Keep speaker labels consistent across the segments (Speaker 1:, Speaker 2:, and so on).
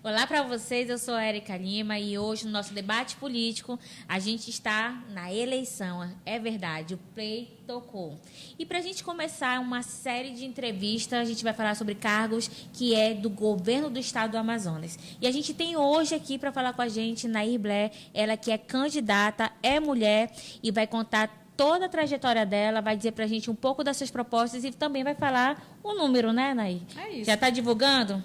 Speaker 1: Olá para vocês, eu sou a Érica Lima e hoje no nosso debate político a gente está na eleição, é verdade, o Play tocou. E para a gente começar uma série de entrevistas, a gente vai falar sobre cargos que é do governo do estado do Amazonas. E a gente tem hoje aqui para falar com a gente Nair Blair, ela que é candidata, é mulher e vai contar toda a trajetória dela, vai dizer para a gente um pouco das suas propostas e também vai falar o número, né, Nair?
Speaker 2: É isso.
Speaker 1: Já está divulgando?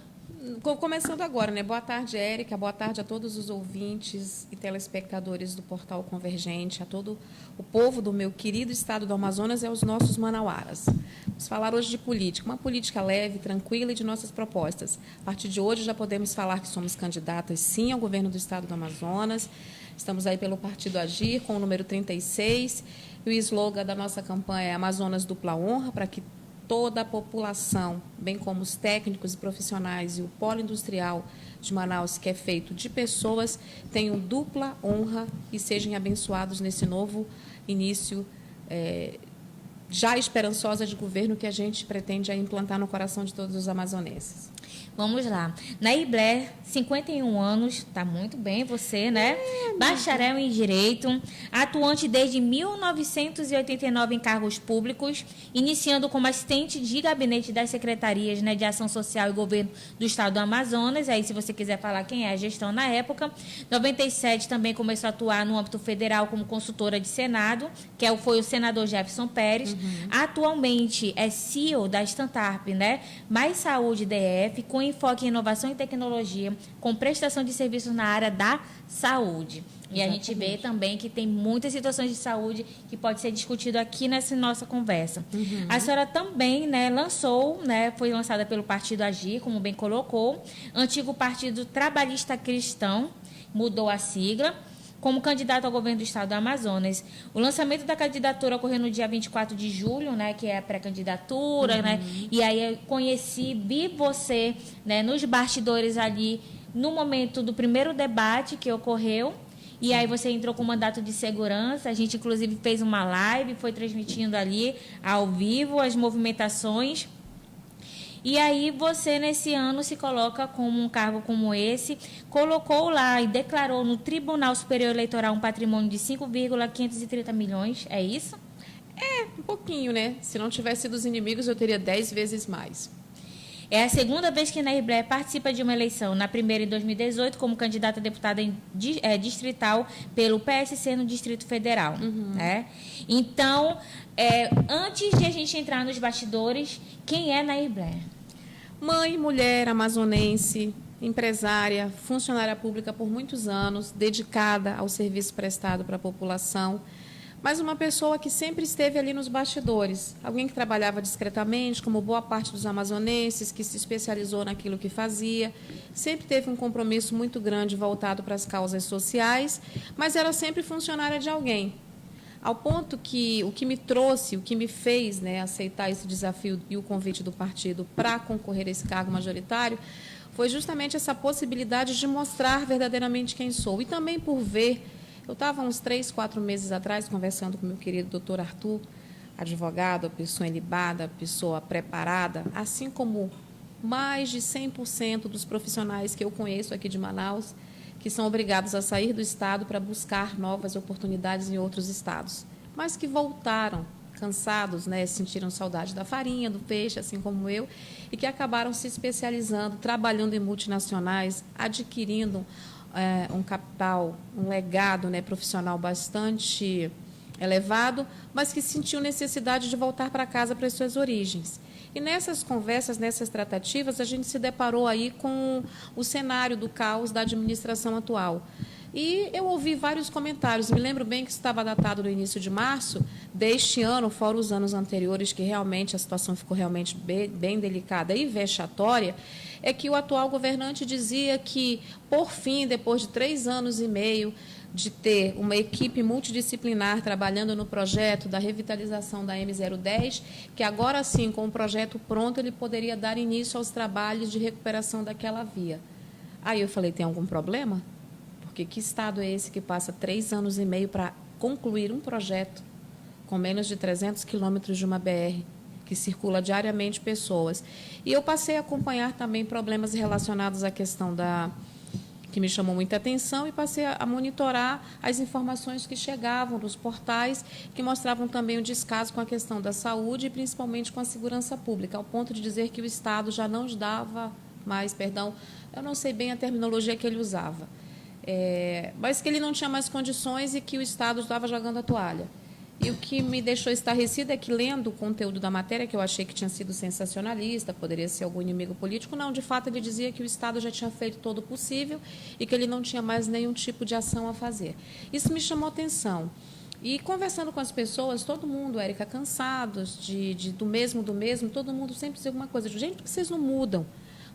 Speaker 2: Começando agora, né? Boa tarde, Érica. Boa tarde a todos os ouvintes e telespectadores do Portal Convergente, a todo o povo do meu querido estado do Amazonas e aos nossos manauaras. Vamos falar hoje de política, uma política leve, tranquila e de nossas propostas. A partir de hoje já podemos falar que somos candidatas, sim, ao governo do estado do Amazonas. Estamos aí pelo Partido Agir, com o número 36. E o slogan da nossa campanha é Amazonas Dupla Honra, para que toda a população, bem como os técnicos e profissionais e o polo industrial de Manaus, que é feito de pessoas, tenham dupla honra e sejam abençoados nesse novo início já esperançosa de governo que a gente pretende implantar no coração de todos os amazonenses.
Speaker 1: Vamos lá. Nair Blair, 51 anos, está muito bem você, né? Bacharel em Direito, atuante desde 1989 em cargos públicos, iniciando como assistente de gabinete das secretarias, né, de Ação Social e Governo do Estado do Amazonas. Aí, se você quiser falar quem é a gestão na época. 97 também começou a atuar no âmbito federal como consultora de Senado, que foi o senador Jefferson Pérez. Atualmente é CEO da Stantarp, né? Mais Saúde DF, com enfoque em inovação e tecnologia, com prestação de serviços na área da saúde. E a gente vê também que tem muitas situações de saúde que pode ser discutido aqui nessa nossa conversa. A senhora também, né, lançou, né, foi lançada pelo Partido Agir, como bem colocou, antigo Partido Trabalhista Cristão, mudou a sigla, como candidato ao governo do estado do Amazonas. O lançamento da candidatura ocorreu no dia 24 de julho, né, que é a pré-candidatura, né, e aí eu vi você, né, nos bastidores ali, no momento do primeiro debate que ocorreu, e aí você entrou com mandato de segurança, a gente inclusive fez uma live, foi transmitindo ali ao vivo as movimentações. E aí você, nesse ano, se coloca como um cargo como esse, colocou lá e declarou no Tribunal Superior Eleitoral um patrimônio de 5,530 milhões, é isso?
Speaker 2: É, um pouquinho, né? Se não tivesse sido os inimigos, eu teria 10 vezes mais.
Speaker 1: É a segunda vez que Nair Blair participa de uma eleição, na primeira em 2018, como candidata a deputada distrital pelo PSC no Distrito Federal. Né? Então, antes de a gente entrar nos bastidores, quem é Nair Blair?
Speaker 2: Mãe, mulher, amazonense, empresária, funcionária pública por muitos anos, dedicada ao serviço prestado para a população, mas uma pessoa que sempre esteve ali nos bastidores, alguém que trabalhava discretamente, como boa parte dos amazonenses, que se especializou naquilo que fazia, sempre teve um compromisso muito grande voltado para as causas sociais, mas era sempre funcionária de alguém. Ao ponto que o que me trouxe, o que me fez, né, aceitar esse desafio e o convite do partido para concorrer a esse cargo majoritário, foi justamente essa possibilidade de mostrar verdadeiramente quem sou. E também por ver, eu estava uns 3, 4 meses atrás conversando com o meu querido doutor Arthur, advogado, pessoa ilibada, pessoa preparada, assim como mais de 100% dos profissionais que eu conheço aqui de Manaus, que são obrigados a sair do estado para buscar novas oportunidades em outros estados, mas que voltaram cansados, né, sentiram saudade da farinha, do peixe, assim como eu, e que acabaram se especializando, trabalhando em multinacionais, adquirindo um capital, um legado, né, profissional bastante elevado, mas que sentiu necessidade de voltar para casa, para as suas origens. E nessas conversas, nessas tratativas, a gente se deparou aí com o cenário do caos da administração atual. E eu ouvi vários comentários. Me lembro bem que isso estava datado no início de março deste ano, fora os anos anteriores, que realmente a situação ficou realmente bem delicada e vexatória, é que o atual governante dizia que, por fim, depois de 3 anos e meio, de ter uma equipe multidisciplinar trabalhando no projeto da revitalização da M010, que agora sim, com o projeto pronto, ele poderia dar início aos trabalhos de recuperação daquela via. Aí eu falei, tem algum problema? Porque que estado é esse que passa 3 anos e meio para concluir um projeto com menos de 300 quilômetros de uma BR, que circula diariamente pessoas. E eu passei a acompanhar também problemas relacionados à questão que me chamou muita atenção, e passei a monitorar as informações que chegavam nos portais, que mostravam também o descaso com a questão da saúde e principalmente com a segurança pública, ao ponto de dizer que o Estado já não dava mais, perdão, eu não sei bem a terminologia que ele usava, mas que ele não tinha mais condições e que o Estado estava jogando a toalha. E o que me deixou estarrecida é que, lendo o conteúdo da matéria, que eu achei que tinha sido sensacionalista, poderia ser algum inimigo político, não, de fato ele dizia que o Estado já tinha feito todo o possível e que ele não tinha mais nenhum tipo de ação a fazer. Isso me chamou atenção. E conversando com as pessoas, todo mundo, Érica, cansados do mesmo, todo mundo sempre dizia alguma coisa, gente, por que vocês não mudam?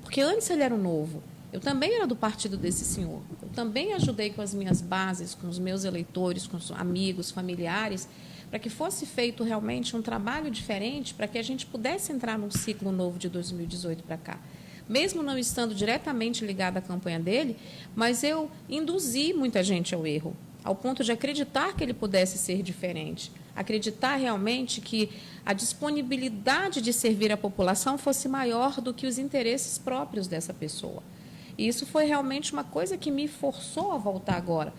Speaker 2: Porque antes ele era o novo. Eu também era do partido desse senhor. Eu também ajudei com as minhas bases, com os meus eleitores, com os amigos, familiares, para que fosse feito realmente um trabalho diferente, para que a gente pudesse entrar num ciclo novo de 2018 para cá. Mesmo não estando diretamente ligada à campanha dele, mas eu induzi muita gente ao erro, ao ponto de acreditar que ele pudesse ser diferente, acreditar realmente que a disponibilidade de servir a população fosse maior do que os interesses próprios dessa pessoa. E isso foi realmente uma coisa que me forçou a voltar agora.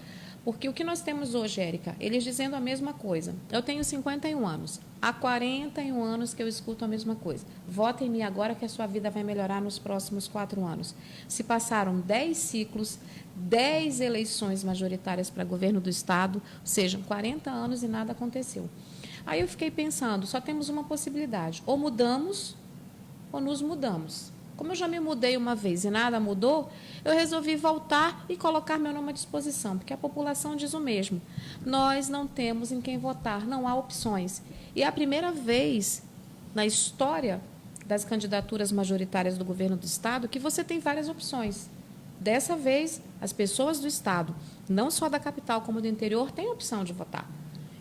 Speaker 2: Porque o que nós temos hoje, Érica, eles dizendo a mesma coisa. Eu tenho 51 anos. Há 41 anos que eu escuto a mesma coisa. Vote em mim agora que a sua vida vai melhorar nos próximos 4 anos. Se passaram 10 ciclos, 10 eleições majoritárias para governo do Estado, ou seja, 40 anos e nada aconteceu. Aí eu fiquei pensando, só temos uma possibilidade. Ou mudamos, ou nos mudamos. Como eu já me mudei uma vez e nada mudou, eu resolvi voltar e colocar meu nome à disposição, porque a população diz o mesmo. Nós não temos em quem votar, não há opções. E é a primeira vez na história das candidaturas majoritárias do governo do Estado que você tem várias opções. Dessa vez, as pessoas do Estado, não só da capital como do interior, têm a opção de votar.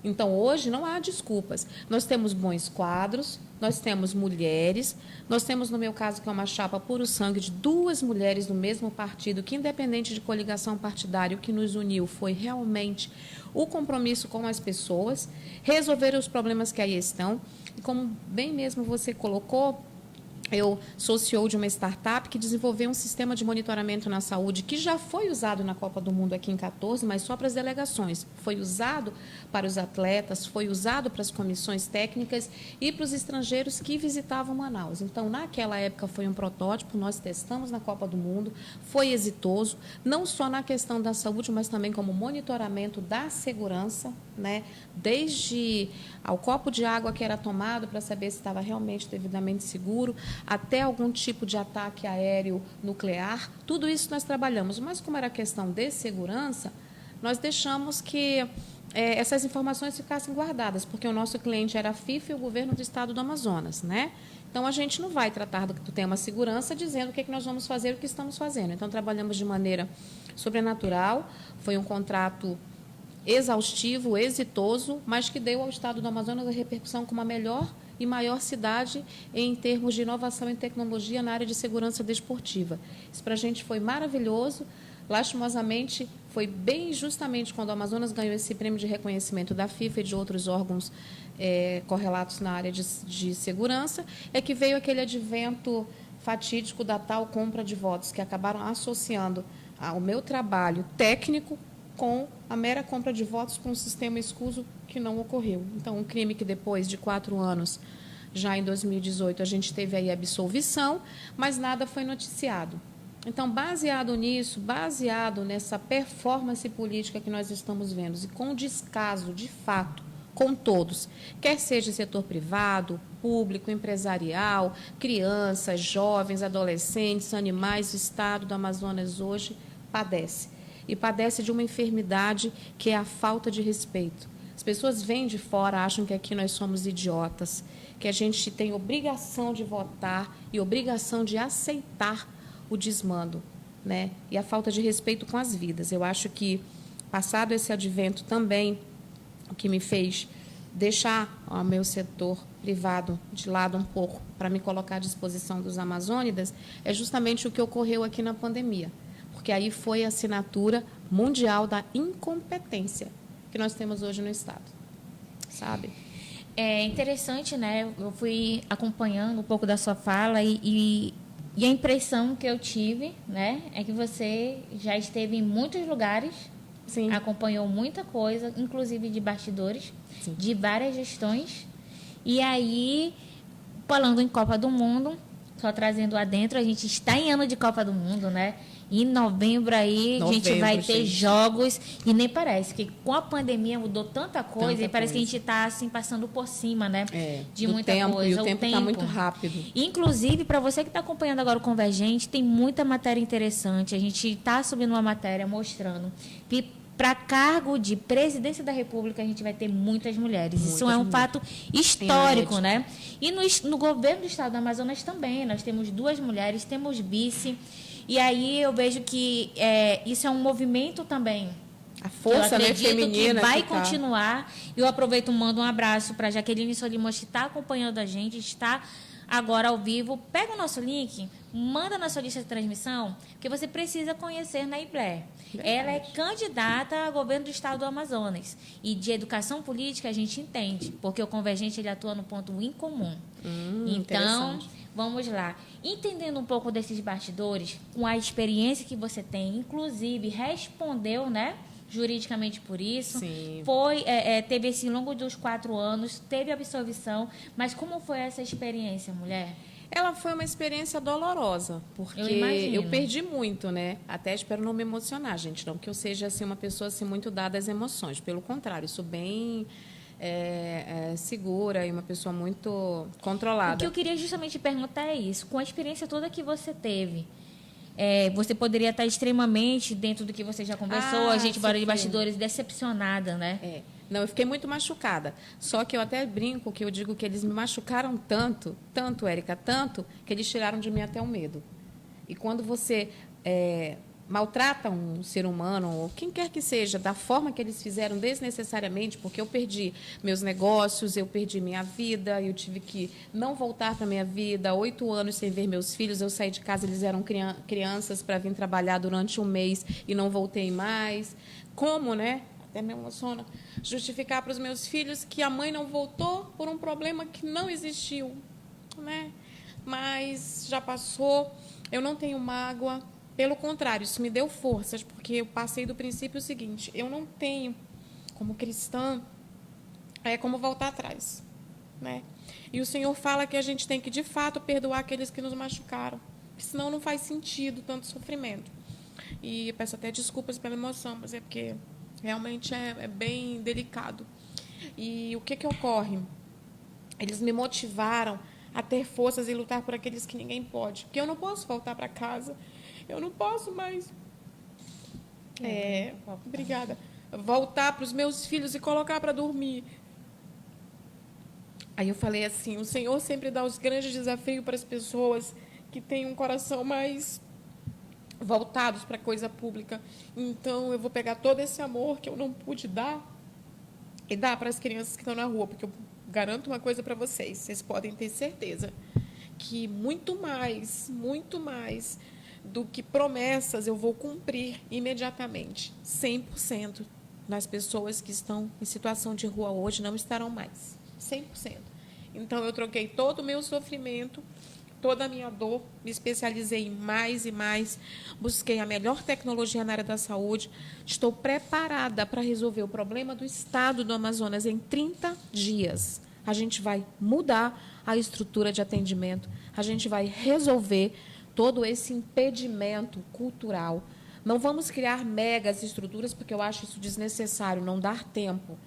Speaker 2: Então, hoje, não há desculpas. Nós temos bons quadros, nós temos mulheres, nós temos, no meu caso, que é uma chapa puro sangue de 2 mulheres do mesmo partido, que, independente de coligação partidária, o que nos uniu foi realmente o compromisso com as pessoas, resolver os problemas que aí estão. E, como bem mesmo você colocou, eu sou CEO de uma startup que desenvolveu um sistema de monitoramento na saúde que já foi usado na Copa do Mundo aqui em 14, mas só para as delegações. Foi usado para os atletas, foi usado para as comissões técnicas e para os estrangeiros que visitavam Manaus. Então, naquela época foi um protótipo, nós testamos na Copa do Mundo, foi exitoso, não só na questão da saúde, mas também como monitoramento da segurança, né? Desde ao copo de água que era tomado para saber se estava realmente devidamente seguro, até algum tipo de ataque aéreo nuclear, tudo isso nós trabalhamos. Mas, como era questão de segurança, nós deixamos que essas informações ficassem guardadas, porque o nosso cliente era a FIFA e o governo do Estado do Amazonas, né? Então, a gente não vai tratar do tema segurança dizendo o que nós vamos fazer e o que estamos fazendo. Então, trabalhamos de maneira sobrenatural, foi um contrato exaustivo, exitoso, mas que deu ao Estado do Amazonas a repercussão como a melhor e maior cidade em termos de inovação e tecnologia na área de segurança desportiva. Isso para a gente foi maravilhoso. Lastimosamente, foi bem justamente quando o Amazonas ganhou esse prêmio de reconhecimento da FIFA e de outros órgãos correlatos na área de segurança, é que veio aquele advento fatídico da tal compra de votos, que acabaram associando o meu trabalho técnico com a mera compra de votos para um sistema escuso que não ocorreu. Então, um crime que depois de 4 anos, já em 2018, a gente teve aí absolvição, mas nada foi noticiado. Então, baseado nisso, baseado nessa performance política que nós estamos vendo, e com descaso, de fato, com todos, quer seja setor privado, público, empresarial, crianças, jovens, adolescentes, animais, o Estado do Amazonas hoje padece. E padece de uma enfermidade que é a falta de respeito. As pessoas vêm de fora, acham que aqui nós somos idiotas, que a gente tem obrigação de votar e obrigação de aceitar o desmando, né? E a falta de respeito com as vidas. Eu acho que, passado esse advento também, o que me fez deixar o meu setor privado de lado um pouco para me colocar à disposição dos amazônidas, é justamente o que ocorreu aqui na pandemia. Porque aí foi a assinatura mundial da incompetência que nós temos hoje no Estado, sabe?
Speaker 1: É interessante, né? Eu fui acompanhando um pouco da sua fala e a impressão que eu tive, né, é que você já esteve em muitos lugares,
Speaker 2: Sim.
Speaker 1: acompanhou muita coisa, inclusive de bastidores,
Speaker 2: Sim.
Speaker 1: de várias gestões. E aí, falando em Copa do Mundo, só trazendo adentro, a gente está em ano de Copa do Mundo, né? Em novembro aí a gente vai ter
Speaker 2: gente.
Speaker 1: jogos e nem parece que com a pandemia mudou tanta coisa
Speaker 2: Tanta
Speaker 1: e parece que a
Speaker 2: coisa.
Speaker 1: gente está assim passando por cima, né? De
Speaker 2: do
Speaker 1: muita
Speaker 2: tempo,
Speaker 1: coisa.
Speaker 2: E o tempo está muito rápido.
Speaker 1: Inclusive, para você que está acompanhando agora o Convergente, tem muita matéria interessante. A gente está subindo uma matéria mostrando que para cargo de presidência da República a gente vai ter muitas mulheres. Isso é um fato histórico, né? E no governo do estado do Amazonas também. Nós temos 2 mulheres, temos vice. E aí eu vejo que isso é um movimento também.
Speaker 2: A força, né, feminina
Speaker 1: que vai
Speaker 2: que
Speaker 1: continuar. Eu aproveito e mando um abraço para Jaqueline Solimões, que está acompanhando a gente, está agora ao vivo. Pega o nosso link, manda na sua lista de transmissão, que você precisa conhecer Ney Blair. Ela é candidata a governo do estado do Amazonas. E de educação política a gente entende, porque o Convergente ele atua no ponto incomum. Então, vamos lá. Entendendo um pouco desses bastidores, com a experiência que você tem, inclusive respondeu, né, juridicamente por isso.
Speaker 2: Sim.
Speaker 1: Teve esse longo dos 4 anos, teve absolvição, mas como foi essa experiência, mulher?
Speaker 2: Ela foi uma experiência dolorosa, porque eu perdi muito, né? Até espero não me emocionar, gente, não que eu seja assim uma pessoa assim muito dada às emoções, pelo contrário, sou bem segura e uma pessoa muito controlada.
Speaker 1: O que eu queria justamente perguntar é isso, com a experiência toda que você teve, você poderia estar extremamente, dentro do que você já conversou, a gente bora de bastidores, decepcionada, né?
Speaker 2: Não, eu fiquei muito machucada. Só que eu até brinco que eu digo que eles me machucaram tanto, Érica, tanto, que eles tiraram de mim até o medo. E quando você maltrata um ser humano, ou quem quer que seja, da forma que eles fizeram desnecessariamente, porque eu perdi meus negócios, eu perdi minha vida, eu tive que não voltar para a minha vida, 8 anos sem ver meus filhos, eu saí de casa, eles eram crianças para vir trabalhar durante um mês e não voltei mais. Como, né? Até me emociona, justificar para os meus filhos que a mãe não voltou por um problema que não existiu, né? Mas já passou, eu não tenho mágoa, pelo contrário, isso me deu forças, porque eu passei do princípio seguinte, eu não tenho, como cristã, como voltar atrás, né? E o Senhor fala que a gente tem que, de fato, perdoar aqueles que nos machucaram, porque senão não faz sentido tanto sofrimento. E eu peço até desculpas pela emoção, mas é porque realmente é bem delicado. E o que ocorre? Eles me motivaram a ter forças e lutar por aqueles que ninguém pode. Porque eu não posso voltar para casa. Eu não posso mais... obrigada. Voltar para os meus filhos e colocar para dormir. Aí eu falei assim, o Senhor sempre dá os grandes desafios para as pessoas que têm um coração mais voltados para a coisa pública. Então, eu vou pegar todo esse amor que eu não pude dar e dar para as crianças que estão na rua, porque eu garanto uma coisa para vocês podem ter certeza que muito mais do que promessas eu vou cumprir imediatamente. 100% das pessoas que estão em situação de rua hoje não estarão mais. 100%. Então, eu troquei todo o meu sofrimento, toda a minha dor, me especializei em mais e mais, busquei a melhor tecnologia na área da saúde, estou preparada para resolver o problema do estado do Amazonas em 30 dias. A gente vai mudar a estrutura de atendimento, a gente vai resolver todo esse impedimento cultural. Não vamos criar megas estruturas, porque eu acho isso desnecessário, não dar tempo.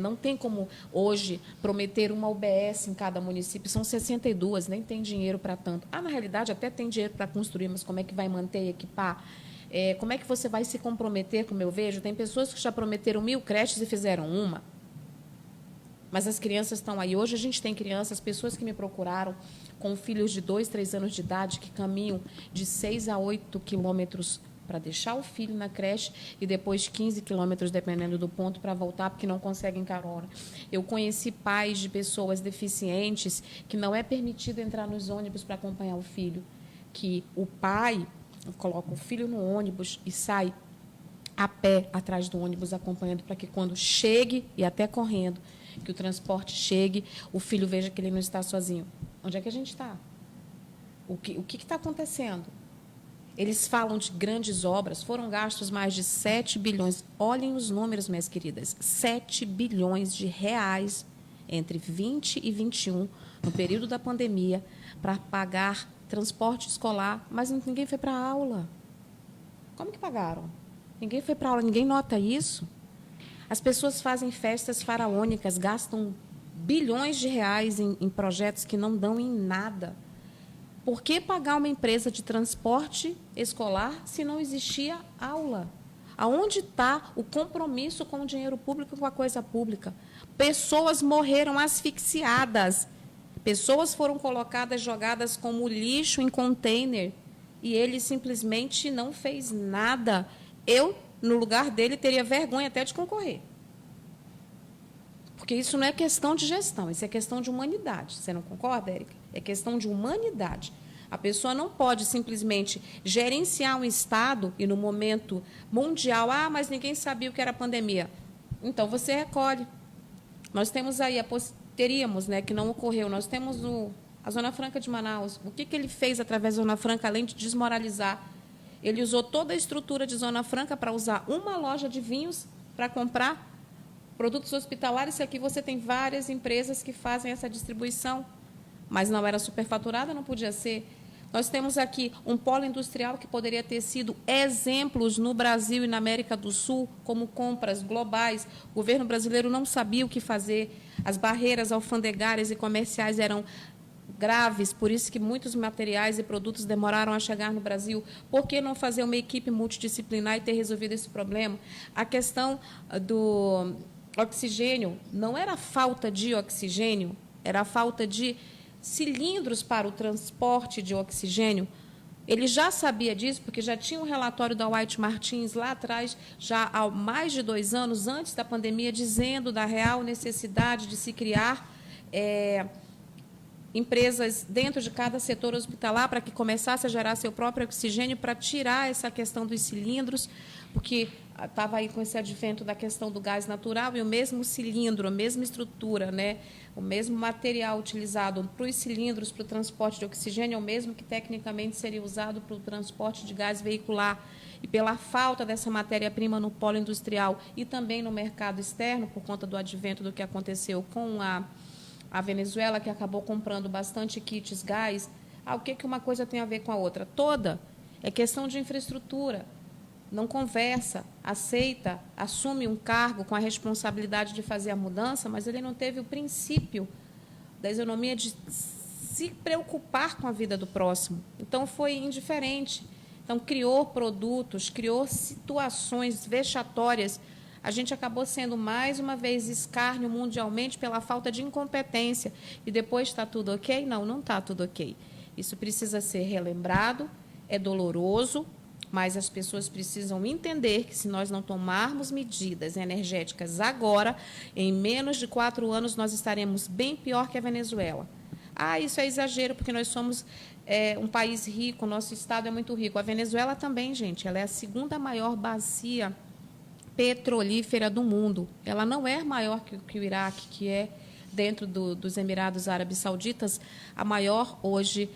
Speaker 2: Não tem como, hoje, prometer uma UBS em cada município. São 62, nem tem dinheiro para tanto. Na realidade, até tem dinheiro para construir, mas como é que vai manter e equipar? Como é que você vai se comprometer, como eu vejo? Tem pessoas que já prometeram 1000 creches e fizeram uma. Mas as crianças estão aí. Hoje a gente tem crianças, pessoas que me procuraram com filhos de 2, 3 anos de idade, que caminham de 6 a 8 quilômetros para deixar o filho na creche e depois 15 quilômetros, dependendo do ponto, para voltar, porque não conseguem carona. Eu conheci pais de pessoas deficientes que não é permitido entrar nos ônibus para acompanhar o filho, que o pai coloca o filho no ônibus e sai a pé atrás do ônibus acompanhando, para que quando chegue, e até correndo, que o transporte chegue, o filho veja que ele não está sozinho. Onde é que a gente está? O que está acontecendo? Eles falam de grandes obras, foram gastos mais de 7 bilhões. Olhem os números, minhas queridas. 7 bilhões de reais entre 20 e 21, no período da pandemia, para pagar transporte escolar, mas ninguém foi para a aula. Como que pagaram? Ninguém foi para a aula, ninguém nota isso. As pessoas fazem festas faraônicas, gastam bilhões de reais em projetos que não dão em nada. Por que pagar uma empresa de transporte escolar se não existia aula? Aonde está o compromisso com o dinheiro público e com a coisa pública? Pessoas morreram asfixiadas. Pessoas foram colocadas, jogadas como lixo em container. E ele simplesmente não fez nada. Eu, no lugar dele, teria vergonha até de concorrer. Porque isso não é questão de gestão, isso é questão de humanidade. Você não concorda, Érica? É questão de humanidade. A pessoa não pode simplesmente gerenciar um Estado e, no momento mundial, mas ninguém sabia o que era pandemia. Então, você recolhe. Nós temos aí, teríamos, né, que não ocorreu, nós temos a Zona Franca de Manaus. O que ele fez através da Zona Franca, além de desmoralizar? Ele usou toda a estrutura de Zona Franca para usar uma loja de vinhos para comprar produtos hospitalares, e aqui você tem várias empresas que fazem essa distribuição, mas não era superfaturada, não podia ser. Nós temos aqui um polo industrial que poderia ter sido exemplos no Brasil e na América do Sul, como compras globais. O governo brasileiro não sabia o que fazer, as barreiras alfandegárias e comerciais eram graves, por isso que muitos materiais e produtos demoraram a chegar no Brasil. Por que não fazer uma equipe multidisciplinar e ter resolvido esse problema? A questão do oxigênio não era falta de oxigênio, era a falta de cilindros para o transporte de oxigênio. Ele já sabia disso, porque já tinha um relatório da White Martins lá atrás, já há mais de 2 anos, antes da pandemia, dizendo da real necessidade de se criar empresas dentro de cada setor hospitalar para que começasse a gerar seu próprio oxigênio, para tirar essa questão dos cilindros, porque estava aí com esse advento da questão do gás natural e o mesmo cilindro, a mesma estrutura, né, o mesmo material utilizado para os cilindros para o transporte de oxigênio é o mesmo que tecnicamente seria usado para o transporte de gás veicular. E pela falta dessa matéria-prima no polo industrial e também no mercado externo, por conta do advento do que aconteceu com a Venezuela, que acabou comprando bastante kits gás, o que uma coisa tem a ver com a outra? Toda. É questão de infraestrutura. Não conversa, aceita, assume um cargo com a responsabilidade de fazer a mudança, mas ele não teve o princípio da isonomia de se preocupar com a vida do próximo. Então, foi indiferente. Então, criou produtos, criou situações vexatórias. A gente acabou sendo, mais uma vez, escárnio mundialmente pela falta de incompetência. E depois está tudo ok? Não, não está tudo ok. Isso precisa ser relembrado, é doloroso, mas as pessoas precisam entender que, se nós não tomarmos medidas energéticas agora, em menos de 4 anos, nós estaremos bem pior que a Venezuela. Isso é exagero, porque nós somos um país rico, nosso Estado é muito rico. A Venezuela também, gente, ela é a 2ª maior bacia petrolífera do mundo. Ela não é maior que o Iraque, que é, dentro dos Emirados Árabes Sauditas, a maior, hoje,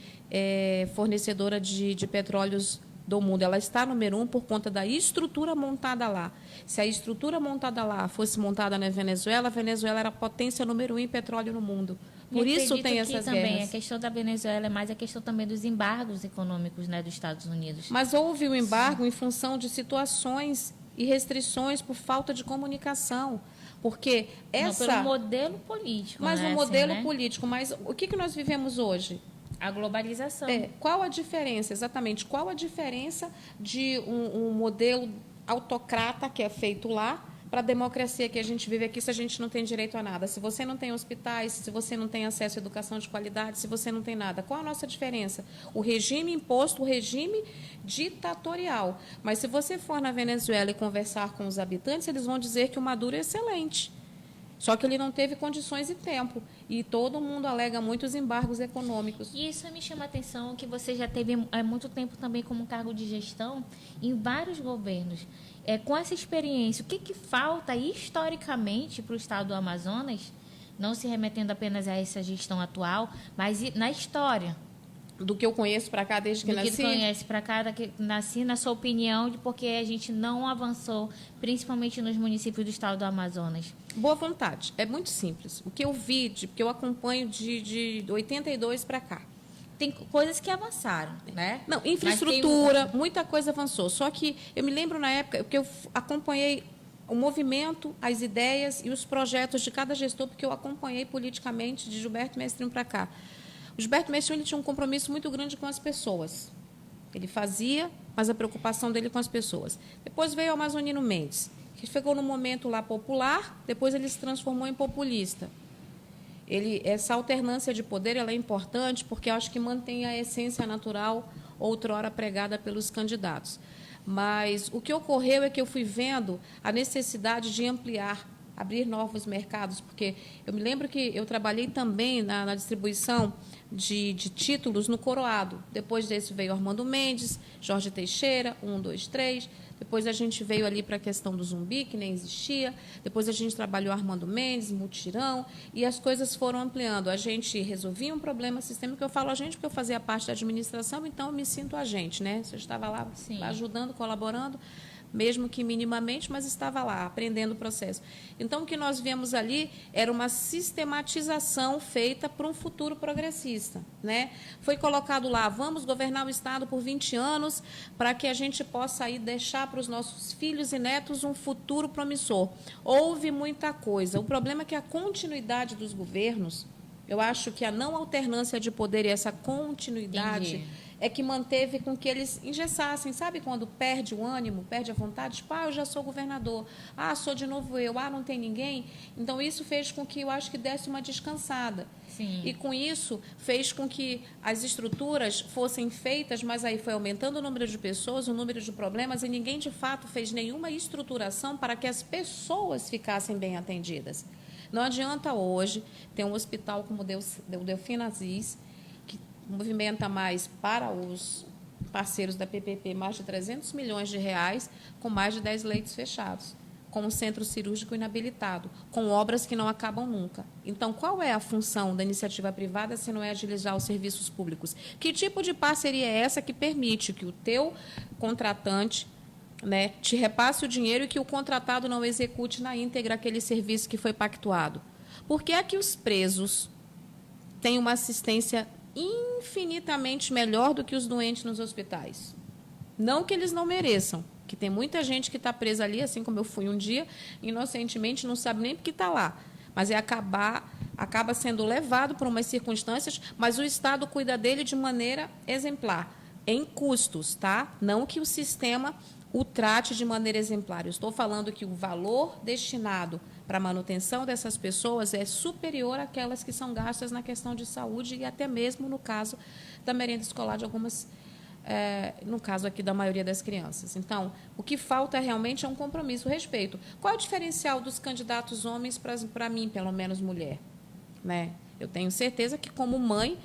Speaker 2: fornecedora de petróleos do mundo. Ela está número 1 por conta da estrutura montada lá. Se a estrutura montada lá fosse montada na Venezuela, a Venezuela era a potência número 1 em petróleo no mundo. Por isso tem essas
Speaker 1: também
Speaker 2: guerras.
Speaker 1: A questão da Venezuela é mais a questão também dos embargos econômicos, né, dos Estados Unidos.
Speaker 2: Mas houve o embargo em função de situações e restrições por falta de comunicação. Porque essa...
Speaker 1: Não, pelo modelo político.
Speaker 2: Mas
Speaker 1: né,
Speaker 2: o modelo
Speaker 1: assim, né?
Speaker 2: político. Mas o que nós vivemos hoje?
Speaker 1: A globalização.
Speaker 2: Qual a diferença, exatamente, qual a diferença de um modelo autocrata que é feito lá para a democracia que a gente vive aqui, se a gente não tem direito a nada? Se você não tem hospitais, se você não tem acesso à educação de qualidade, se você não tem nada, qual a nossa diferença? O regime imposto, o regime ditatorial. Mas se você for na Venezuela e conversar com os habitantes, eles vão dizer que o Maduro é excelente. Só que ele não teve condições e tempo. E todo mundo alega muitos embargos econômicos.
Speaker 1: E isso me chama a atenção, que você já teve há muito tempo também como cargo de gestão em vários governos. Com essa experiência, o que falta historicamente para o estado do Amazonas não se remetendo apenas a essa gestão atual, mas na história.
Speaker 2: Do que eu conheço para cá desde que
Speaker 1: Do
Speaker 2: nasci?
Speaker 1: que tu conhece para cá, que nasci, na sua opinião, de porque a gente não avançou, principalmente nos municípios do estado do Amazonas.
Speaker 2: Boa vontade. É muito simples. O que eu vi, porque eu acompanho de 82 para cá.
Speaker 1: Tem coisas que avançaram, né?
Speaker 2: Não, infraestrutura, muita coisa avançou. Só que eu me lembro na época que eu acompanhei o movimento, as ideias e os projetos de cada gestor, porque eu acompanhei politicamente de Gilberto Mestrino para cá. O Gilberto Mestrino tinha um compromisso muito grande com as pessoas. Ele fazia, mas a preocupação dele com as pessoas. Depois veio o Amazonino Mendes, que ficou no momento lá popular, depois ele se transformou em populista. Essa alternância de poder ela é importante porque eu acho que mantém a essência natural outrora pregada pelos candidatos. Mas o que ocorreu é que eu fui vendo a necessidade de ampliar, abrir novos mercados, porque eu me lembro que eu trabalhei também na distribuição de títulos no Coroado. Depois desse veio Armando Mendes, Jorge Teixeira, 1, 2, 3. Depois a gente veio ali para a questão do zumbi, que nem existia. Depois a gente trabalhou Armando Mendes, Mutirão, e as coisas foram ampliando. A gente resolvia um problema sistêmico, eu falo a gente porque eu fazia parte da administração, então eu me sinto a gente, né? Você estava lá ajudando, colaborando, mesmo que minimamente, mas estava lá, aprendendo o processo. Então, o que nós vemos ali era uma sistematização feita para um futuro progressista, né? Foi colocado lá, vamos governar o Estado por 20 anos para que a gente possa aí deixar para os nossos filhos e netos um futuro promissor. Houve muita coisa. O problema é que a continuidade dos governos, eu acho que a não alternância de poder e essa continuidade...
Speaker 1: Entendi.
Speaker 2: É que manteve com que eles engessassem. Sabe quando perde o ânimo, perde a vontade? Tipo, eu já sou governador. Sou de novo eu. Não tem ninguém. Então, isso fez com que eu acho que desse uma descansada.
Speaker 1: Sim.
Speaker 2: E, com isso, fez com que as estruturas fossem feitas, mas aí foi aumentando o número de pessoas, o número de problemas, e ninguém, de fato, fez nenhuma estruturação para que as pessoas ficassem bem atendidas. Não adianta hoje ter um hospital como o Delfim Aziz, movimenta mais para os parceiros da PPP mais de 300 milhões de reais, com mais de 10 leitos fechados, com um centro cirúrgico inabilitado, com obras que não acabam nunca. Então, qual é a função da iniciativa privada se não é agilizar os serviços públicos? Que tipo de parceria é essa que permite que o teu contratante, né, te repasse o dinheiro e que o contratado não execute na íntegra aquele serviço que foi pactuado? Por que é que os presos têm uma assistência infinitamente melhor do que os doentes nos hospitais? Não que eles não mereçam, que tem muita gente que está presa ali, assim como eu fui um dia, inocentemente, não sabe nem porque está lá. Mas acaba sendo levado por umas circunstâncias, mas o Estado cuida dele de maneira exemplar, em custos, tá? Não que o sistema o trate de maneira exemplar. Eu estou falando que o valor destinado para a manutenção dessas pessoas é superior àquelas que são gastas na questão de saúde e até mesmo no caso da merenda escolar de algumas, no caso aqui da maioria das crianças. Então, o que falta realmente é um compromisso, respeito. Qual é o diferencial dos candidatos homens para mim, pelo menos mulher? Né? Eu tenho certeza que, como mãe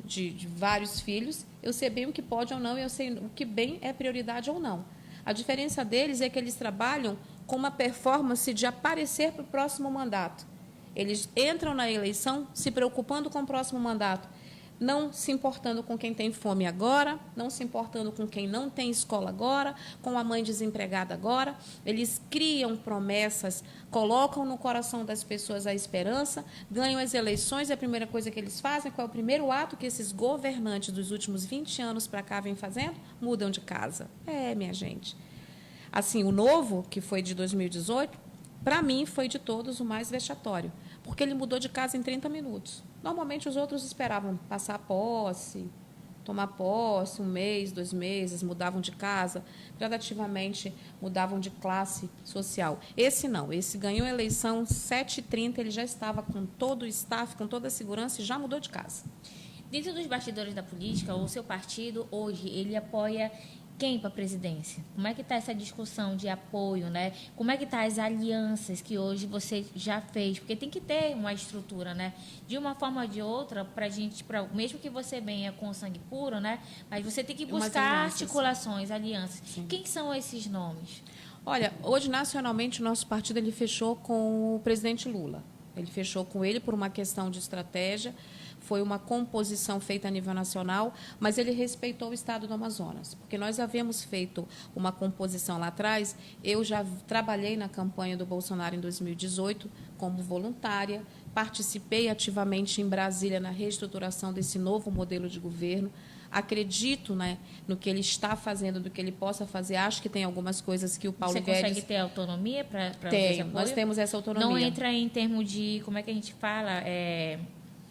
Speaker 2: de vários filhos, eu sei bem o que pode ou não, e eu sei o que bem é prioridade ou não. A diferença deles é que eles trabalham com uma performance de aparecer para o próximo mandato. Eles entram na eleição se preocupando com o próximo mandato, não se importando com quem tem fome agora, não se importando com quem não tem escola agora, com a mãe desempregada agora. Eles criam promessas, colocam no coração das pessoas a esperança, ganham as eleições, e a primeira coisa que eles fazem, qual é o primeiro ato que esses governantes dos últimos 20 anos para cá vêm fazendo? Mudam de casa. Minha gente. Assim, o novo, que foi de 2018, para mim foi de todos o mais vexatório, porque ele mudou de casa em 30 minutos. Normalmente os outros esperavam passar posse, tomar posse, 1 mês, 2 meses, mudavam de casa, gradativamente mudavam de classe social. Esse não, esse ganhou a eleição 7h30, ele já estava com todo o staff, com toda a segurança e já mudou de casa.
Speaker 1: Dentro dos bastidores da política, o seu partido hoje, ele apoia quem para a presidência? Como é que está essa discussão de apoio, né? Como é que está as alianças que hoje você já fez? Porque tem que ter uma estrutura, né? De uma forma ou de outra, para a gente, mesmo que você venha com sangue puro, né? Mas você tem que buscar articulações, alianças. Sim. Quem são esses nomes?
Speaker 2: Olha, hoje nacionalmente o nosso partido ele fechou com o presidente Lula. Ele fechou com ele por uma questão de estratégia, foi uma composição feita a nível nacional, mas ele respeitou o estado do Amazonas, porque nós havíamos feito uma composição lá atrás. Eu já trabalhei na campanha do Bolsonaro em 2018 como voluntária, participei ativamente em Brasília na reestruturação desse novo modelo de governo. Acredito, né, no que ele está fazendo, do que ele possa fazer. Acho que tem algumas coisas que o Paulo Guedes...
Speaker 1: Você consegue ter autonomia para
Speaker 2: Tem, nós temos essa autonomia.
Speaker 1: Não entra em termos de, como é que a gente fala?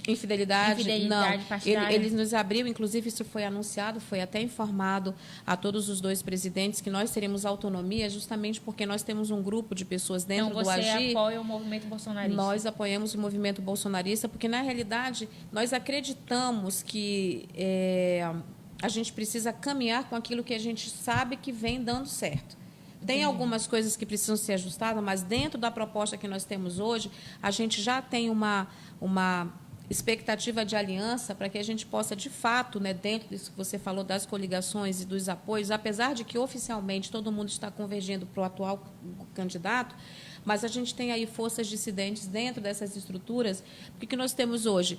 Speaker 2: Infidelidade, não.
Speaker 1: Partidária.
Speaker 2: Ele nos abriu, inclusive isso foi anunciado, foi até informado a todos os dois presidentes que nós teríamos autonomia justamente porque nós temos um grupo de pessoas dentro do AGI.
Speaker 1: Então você apoia o movimento bolsonarista?
Speaker 2: Nós apoiamos o movimento bolsonarista porque, na realidade, nós acreditamos que a gente precisa caminhar com aquilo que a gente sabe que vem dando certo. Tem algumas coisas que precisam ser ajustadas, mas dentro da proposta que nós temos hoje, a gente já tem uma expectativa de aliança para que a gente possa, de fato, né, dentro disso que você falou das coligações e dos apoios, apesar de que oficialmente todo mundo está convergindo para o atual candidato, mas a gente tem aí forças dissidentes dentro dessas estruturas. O que nós temos hoje?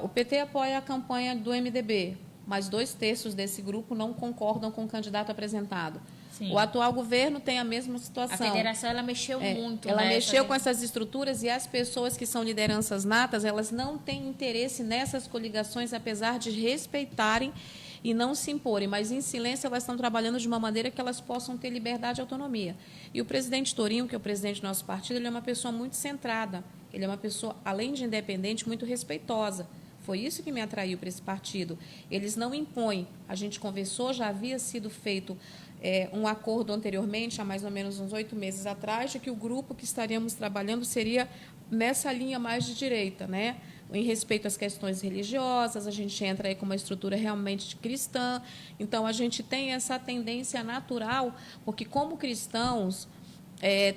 Speaker 2: O PT apoia a campanha do MDB, mas 2/3 desse grupo não concordam com o candidato apresentado. Sim. O atual governo tem a mesma situação.
Speaker 1: A federação ela mexeu muito.
Speaker 2: Ela mexeu com essas estruturas e as pessoas que são lideranças natas, elas não têm interesse nessas coligações, apesar de respeitarem e não se imporem, mas em silêncio elas estão trabalhando de uma maneira que elas possam ter liberdade e autonomia. E o presidente Torinho, que é o presidente do nosso partido, ele é uma pessoa muito centrada, ele é uma pessoa, além de independente, muito respeitosa. Foi isso que me atraiu para esse partido. Eles não impõem. A gente conversou, já havia sido feito um acordo anteriormente, há mais ou menos uns 8 meses atrás, de que o grupo que estaríamos trabalhando seria nessa linha mais de direita, né? Em respeito às questões religiosas, a gente entra aí com uma estrutura realmente cristã. Então, a gente tem essa tendência natural, porque, como cristãos,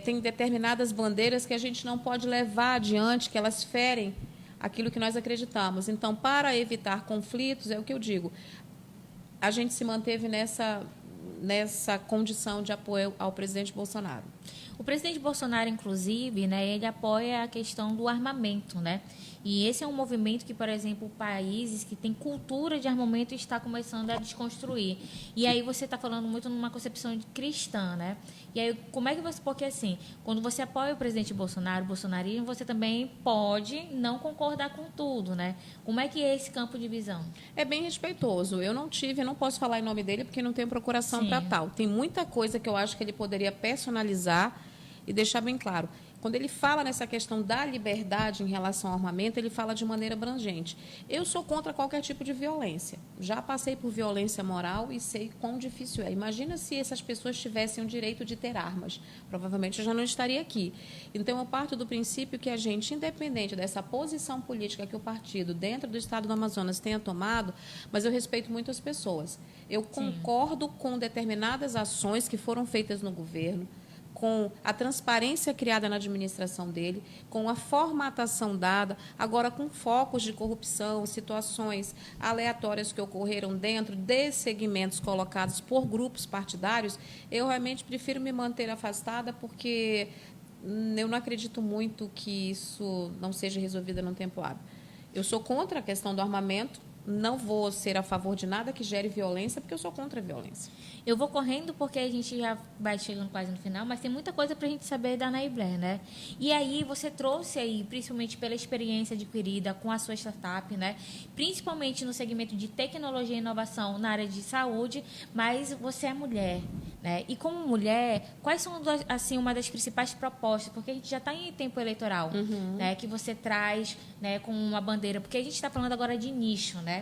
Speaker 2: tem determinadas bandeiras que a gente não pode levar adiante, que elas ferem aquilo que nós acreditamos. Então, para evitar conflitos, é o que eu digo, a gente se manteve nessa condição de apoio ao presidente Bolsonaro.
Speaker 1: O presidente Bolsonaro, inclusive, né, ele apoia a questão do armamento, né? E esse é um movimento que, por exemplo, países que têm cultura de armamento está começando a desconstruir. E aí você está falando muito numa concepção cristã, né? E aí, como é que você... Porque, assim, quando você apoia o presidente Bolsonaro, o bolsonarismo, você também pode não concordar com tudo, né? Como é que é esse campo de visão?
Speaker 2: É bem respeitoso. Eu não posso falar em nome dele porque não tenho procuração para tal. Tem muita coisa que eu acho que ele poderia personalizar e deixar bem claro. Quando ele fala nessa questão da liberdade em relação ao armamento, ele fala de maneira abrangente. Eu sou contra qualquer tipo de violência. Já passei por violência moral e sei quão difícil é. Imagina se essas pessoas tivessem o direito de ter armas. Provavelmente eu já não estaria aqui. Então, eu parto do princípio que a gente, independente dessa posição política que o partido, dentro do estado do Amazonas, tenha tomado, mas eu respeito muito as pessoas. Eu concordo com determinadas ações que foram feitas no governo, com a transparência criada na administração dele, com a formatação dada, agora com focos de corrupção, situações aleatórias que ocorreram dentro de segmentos colocados por grupos partidários, eu realmente prefiro me manter afastada, porque eu não acredito muito que isso não seja resolvido num tempo hábil. Eu sou contra a questão do armamento, não vou ser a favor de nada que gere violência, porque eu sou contra a violência.
Speaker 1: Eu vou correndo porque a gente já vai chegando quase no final, mas tem muita coisa para a gente saber da Nair Blair, né? E aí você trouxe aí, principalmente pela experiência adquirida com a sua startup, né? Principalmente no segmento de tecnologia e inovação na área de saúde, mas você é mulher, né? E como mulher, quais são assim uma das principais propostas? Porque a gente já está em tempo eleitoral, né? Que você traz, né? Com uma bandeira, porque a gente está falando agora de nicho, né?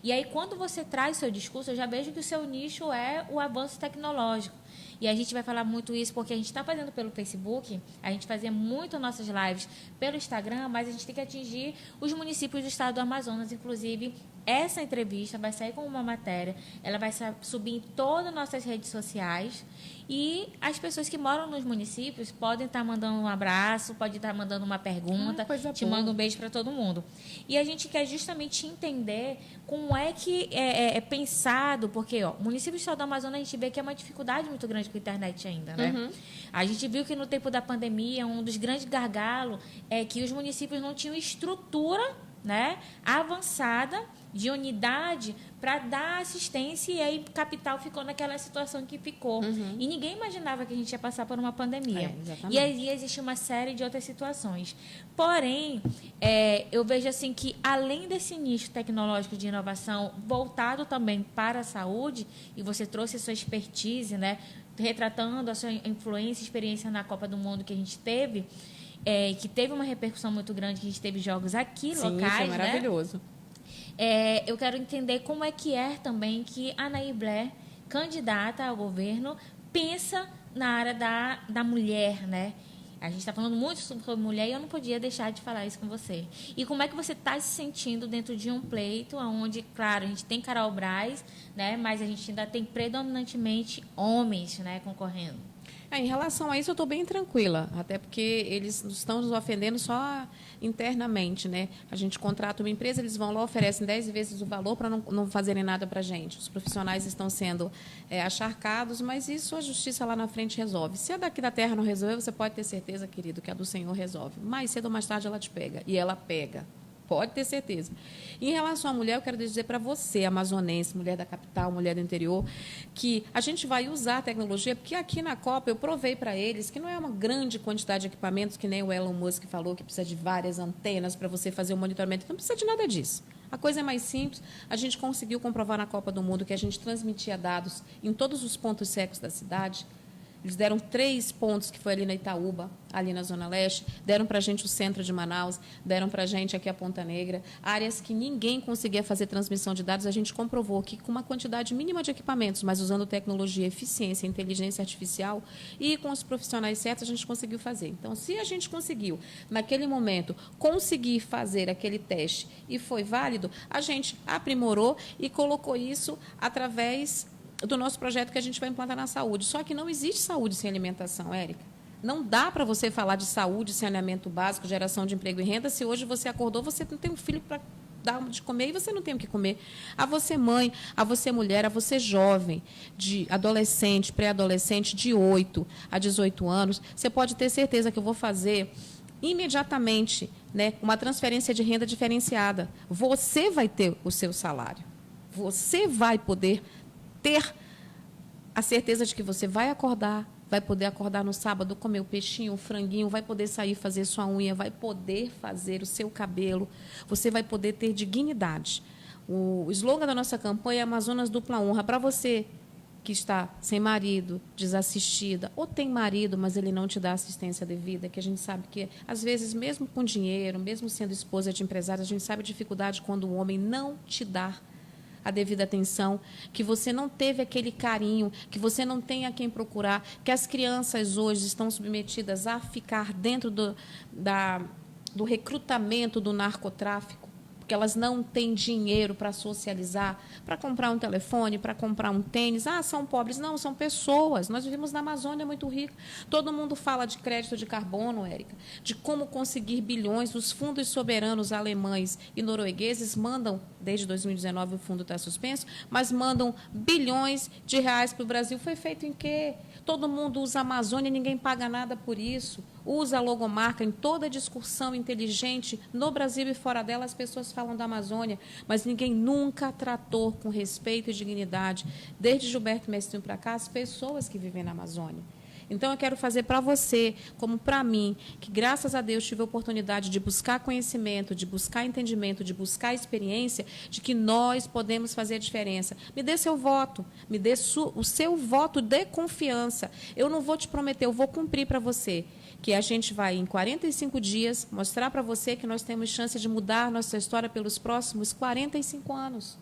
Speaker 1: E aí, quando você traz seu discurso, eu já vejo que o seu nicho é o avanço tecnológico. E a gente vai falar muito isso porque a gente está fazendo pelo Facebook, a gente fazia muito nossas lives pelo Instagram, mas a gente tem que atingir os municípios do estado do Amazonas, inclusive essa entrevista vai sair como uma matéria, ela vai subir em todas as nossas redes sociais e as pessoas que moram nos municípios podem estar mandando um abraço, podem estar mandando uma pergunta, te manda um beijo para todo mundo. E a gente quer justamente entender como é que é pensado, porque o município do Estado do Amazonas a gente vê que é uma dificuldade muito grande com a internet ainda, né? A gente viu que no tempo da pandemia, um dos grandes gargalos é que os municípios não tinham estrutura, né, avançada de unidade para dar assistência, e aí capital ficou naquela situação que ficou. E ninguém imaginava que a gente ia passar por uma pandemia. E aí existe uma série de outras situações. Porém, eu vejo assim que, além desse nicho tecnológico de inovação voltado também para a saúde, e você trouxe a sua expertise, né, retratando a sua influência e experiência na Copa do Mundo que a gente teve, que teve uma repercussão muito grande, que a gente teve jogos aqui, locais,
Speaker 2: foi maravilhoso.
Speaker 1: Né? Eu quero entender como é também que a Nair Blair, candidata ao governo, pensa na área da mulher, né? A gente está falando muito sobre mulher e eu não podia deixar de falar isso com você. E como é que você está se sentindo dentro de um pleito onde, claro, a gente tem Carol Braz, né? Mas a gente ainda tem predominantemente homens, né, concorrendo.
Speaker 2: Em relação a isso, eu estou bem tranquila, até porque eles estão nos ofendendo só internamente, né? A gente contrata uma empresa, eles vão lá, oferecem 10 vezes o valor para não fazerem nada para a gente. Os profissionais estão sendo acharcados, mas isso a justiça lá na frente resolve. Se a daqui da terra não resolver, você pode ter certeza, querido, que a do Senhor resolve. Mais cedo ou mais tarde ela te pega, e ela pega. Pode ter certeza. Em relação à mulher, eu quero dizer para você, amazonense, mulher da capital, mulher do interior, que a gente vai usar a tecnologia, porque aqui na Copa eu provei para eles que não é uma grande quantidade de equipamentos, que nem o Elon Musk falou, que precisa de várias antenas para você fazer o monitoramento. Não precisa de nada disso. A coisa é mais simples. A gente conseguiu comprovar na Copa do Mundo que a gente transmitia dados em todos os pontos cegos da cidade. Eles deram 3 pontos, que foi ali na Itaúba, ali na Zona Leste, deram para a gente o centro de Manaus, deram para a gente aqui a Ponta Negra, áreas que ninguém conseguia fazer transmissão de dados. A gente comprovou que com uma quantidade mínima de equipamentos, mas usando tecnologia, eficiência, inteligência artificial e com os profissionais certos, a gente conseguiu fazer. Então, se a gente conseguiu, naquele momento, conseguir fazer aquele teste e foi válido, a gente aprimorou e colocou isso através do nosso projeto que a gente vai implantar na saúde. Só que não existe saúde sem alimentação, Érica. Não dá para você falar de saúde, saneamento básico, geração de emprego e renda, se hoje você acordou, você não tem um filho para dar de comer e você não tem o que comer. A você mãe, a você mulher, a você jovem, de adolescente, pré-adolescente, de 8 a 18 anos, você pode ter certeza que eu vou fazer imediatamente, né, uma transferência de renda diferenciada. Você vai ter o seu salário. Você vai poder ter a certeza de que você vai poder acordar no sábado, comer o peixinho, o franguinho, vai poder sair fazer sua unha, vai poder fazer o seu cabelo, você vai poder ter dignidade. O slogan da nossa campanha é Amazonas Dupla Honra. Para você que está sem marido, desassistida, ou tem marido, mas ele não te dá assistência devida, que a gente sabe que, às vezes, mesmo com dinheiro, mesmo sendo esposa de empresário, a gente sabe a dificuldade quando o homem não te dá a devida atenção, que você não teve aquele carinho, que você não tem a quem procurar, que as crianças hoje estão submetidas a ficar dentro do recrutamento do narcotráfico, porque elas não têm dinheiro para socializar, para comprar um telefone, para comprar um tênis. São pobres. Não, são pessoas. Nós vivemos na Amazônia muito rica. Todo mundo fala de crédito de carbono, Érica, de como conseguir bilhões. Os fundos soberanos alemães e noruegueses mandam, desde 2019 o fundo está suspenso, mas mandam bilhões de reais para o Brasil. Foi feito em quê? Todo mundo usa a Amazônia e ninguém paga nada por isso. Usa a logomarca em toda discussão inteligente. No Brasil e fora dela, as pessoas falam da Amazônia, mas ninguém nunca tratou com respeito e dignidade, desde Gilberto Mestre para cá, as pessoas que vivem na Amazônia. Então, eu quero fazer para você, como para mim, que, graças a Deus, tive a oportunidade de buscar conhecimento, de buscar entendimento, de buscar experiência, de que nós podemos fazer a diferença. Me dê seu voto, me dê o seu voto de confiança. Eu não vou te prometer, eu vou cumprir para você, que a gente vai, em 45 dias, mostrar para você que nós temos chance de mudar nossa história pelos próximos 45 anos.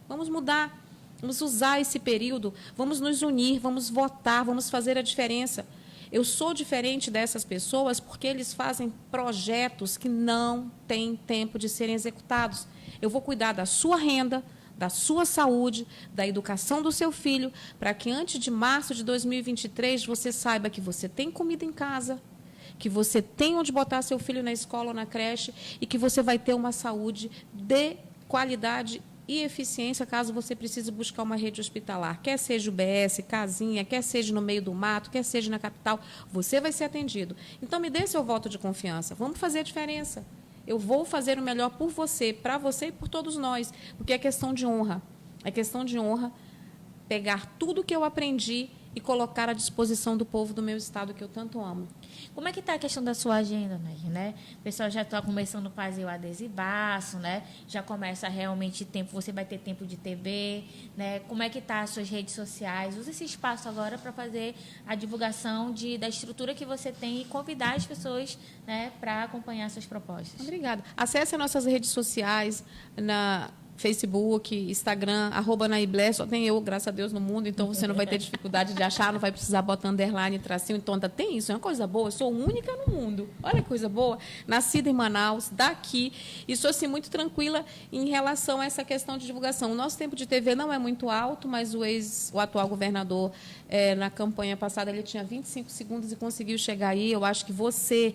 Speaker 2: Vamos mudar. Vamos usar esse período, vamos nos unir, vamos votar, vamos fazer a diferença. Eu sou diferente dessas pessoas porque eles fazem projetos que não têm tempo de serem executados. Eu vou cuidar da sua renda, da sua saúde, da educação do seu filho, para que antes de março de 2023 você saiba que você tem comida em casa, que você tem onde botar seu filho na escola ou na creche e que você vai ter uma saúde de qualidade e eficiência caso você precise buscar uma rede hospitalar. Quer seja UBS, casinha, quer seja no meio do mato, quer seja na capital, você vai ser atendido. Então, me dê seu voto de confiança. Vamos fazer a diferença. Eu vou fazer o melhor por você, para você e por todos nós, porque é questão de honra. É questão de honra pegar tudo que eu aprendi e colocar à disposição do povo do meu estado, que eu tanto amo.
Speaker 1: Como é que está a questão da sua agenda, né? O pessoal já está começando a fazer o adesivaço, né? Já começa realmente tempo, você vai ter tempo de TV, né? Como é que está as suas redes sociais? Use esse espaço agora para fazer a divulgação da estrutura que você tem e convidar as pessoas, né, para acompanhar suas propostas.
Speaker 2: Obrigada. Acesse as nossas redes sociais na Facebook, Instagram, @naiblé, só tem eu, graças a Deus, no mundo, então você não vai ter dificuldade de achar, não vai precisar botar underline, tracinho, então tem isso, é uma coisa boa, eu sou única no mundo, olha que coisa boa, nascida em Manaus, daqui, e sou assim, muito tranquila em relação a essa questão de divulgação. O nosso tempo de TV não é muito alto, mas o atual governador, na campanha passada, ele tinha 25 segundos e conseguiu chegar aí. Eu acho que você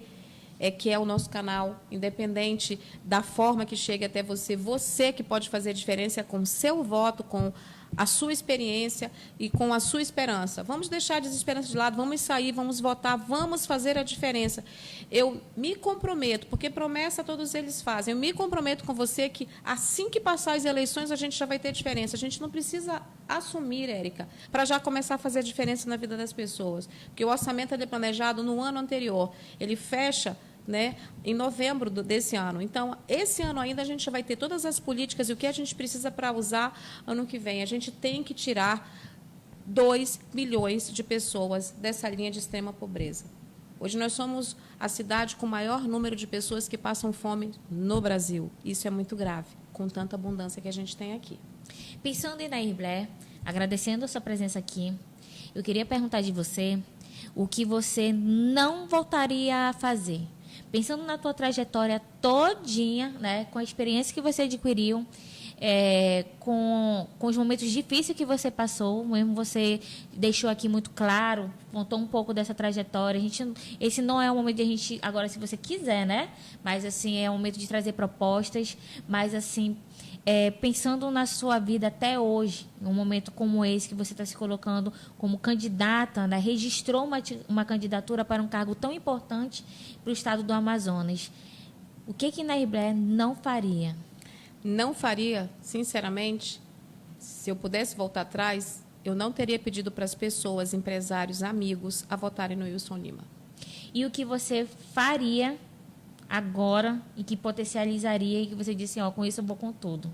Speaker 2: que é o nosso canal, independente da forma que chegue até você, você que pode fazer a diferença com o seu voto, com a sua experiência e com a sua esperança. Vamos deixar a desesperança de lado, vamos sair, vamos votar, vamos fazer a diferença. Eu me comprometo, porque promessa todos eles fazem, eu me comprometo com você que assim que passar as eleições a gente já vai ter diferença. A gente não precisa assumir, Érica, para já começar a fazer a diferença na vida das pessoas. Porque o orçamento é planejado no ano anterior. Ele fecha, né, em novembro desse ano. Então, esse ano ainda a gente já vai ter todas as políticas e o que a gente precisa para usar ano que vem. A gente tem que tirar 2 milhões de pessoas dessa linha de extrema pobreza. Hoje nós somos a cidade com o maior número de pessoas que passam fome no Brasil. Isso é muito grave, com tanta abundância que a gente tem aqui.
Speaker 1: Pensando em Nair Blé, agradecendo a sua presença aqui, eu queria perguntar de você o que você não voltaria a fazer. Pensando na tua trajetória todinha, né, com a experiência que você adquiriu, com os momentos difíceis que você passou, mesmo você deixou aqui muito claro, contou um pouco dessa trajetória. Esse não é o momento de a gente, agora, se você quiser, né? Mas, assim, é o momento de trazer propostas, mas, assim, pensando na sua vida até hoje, num momento como esse, que você está se colocando como candidata, né, registrou uma candidatura para um cargo tão importante para o estado do Amazonas. O que Nair Blé não faria?
Speaker 2: Não faria, sinceramente, se eu pudesse voltar atrás, eu não teria pedido para as pessoas, empresários, amigos, a votarem no Wilson Lima.
Speaker 1: E o que você faria agora e que potencializaria e que você disse, com isso eu vou com tudo?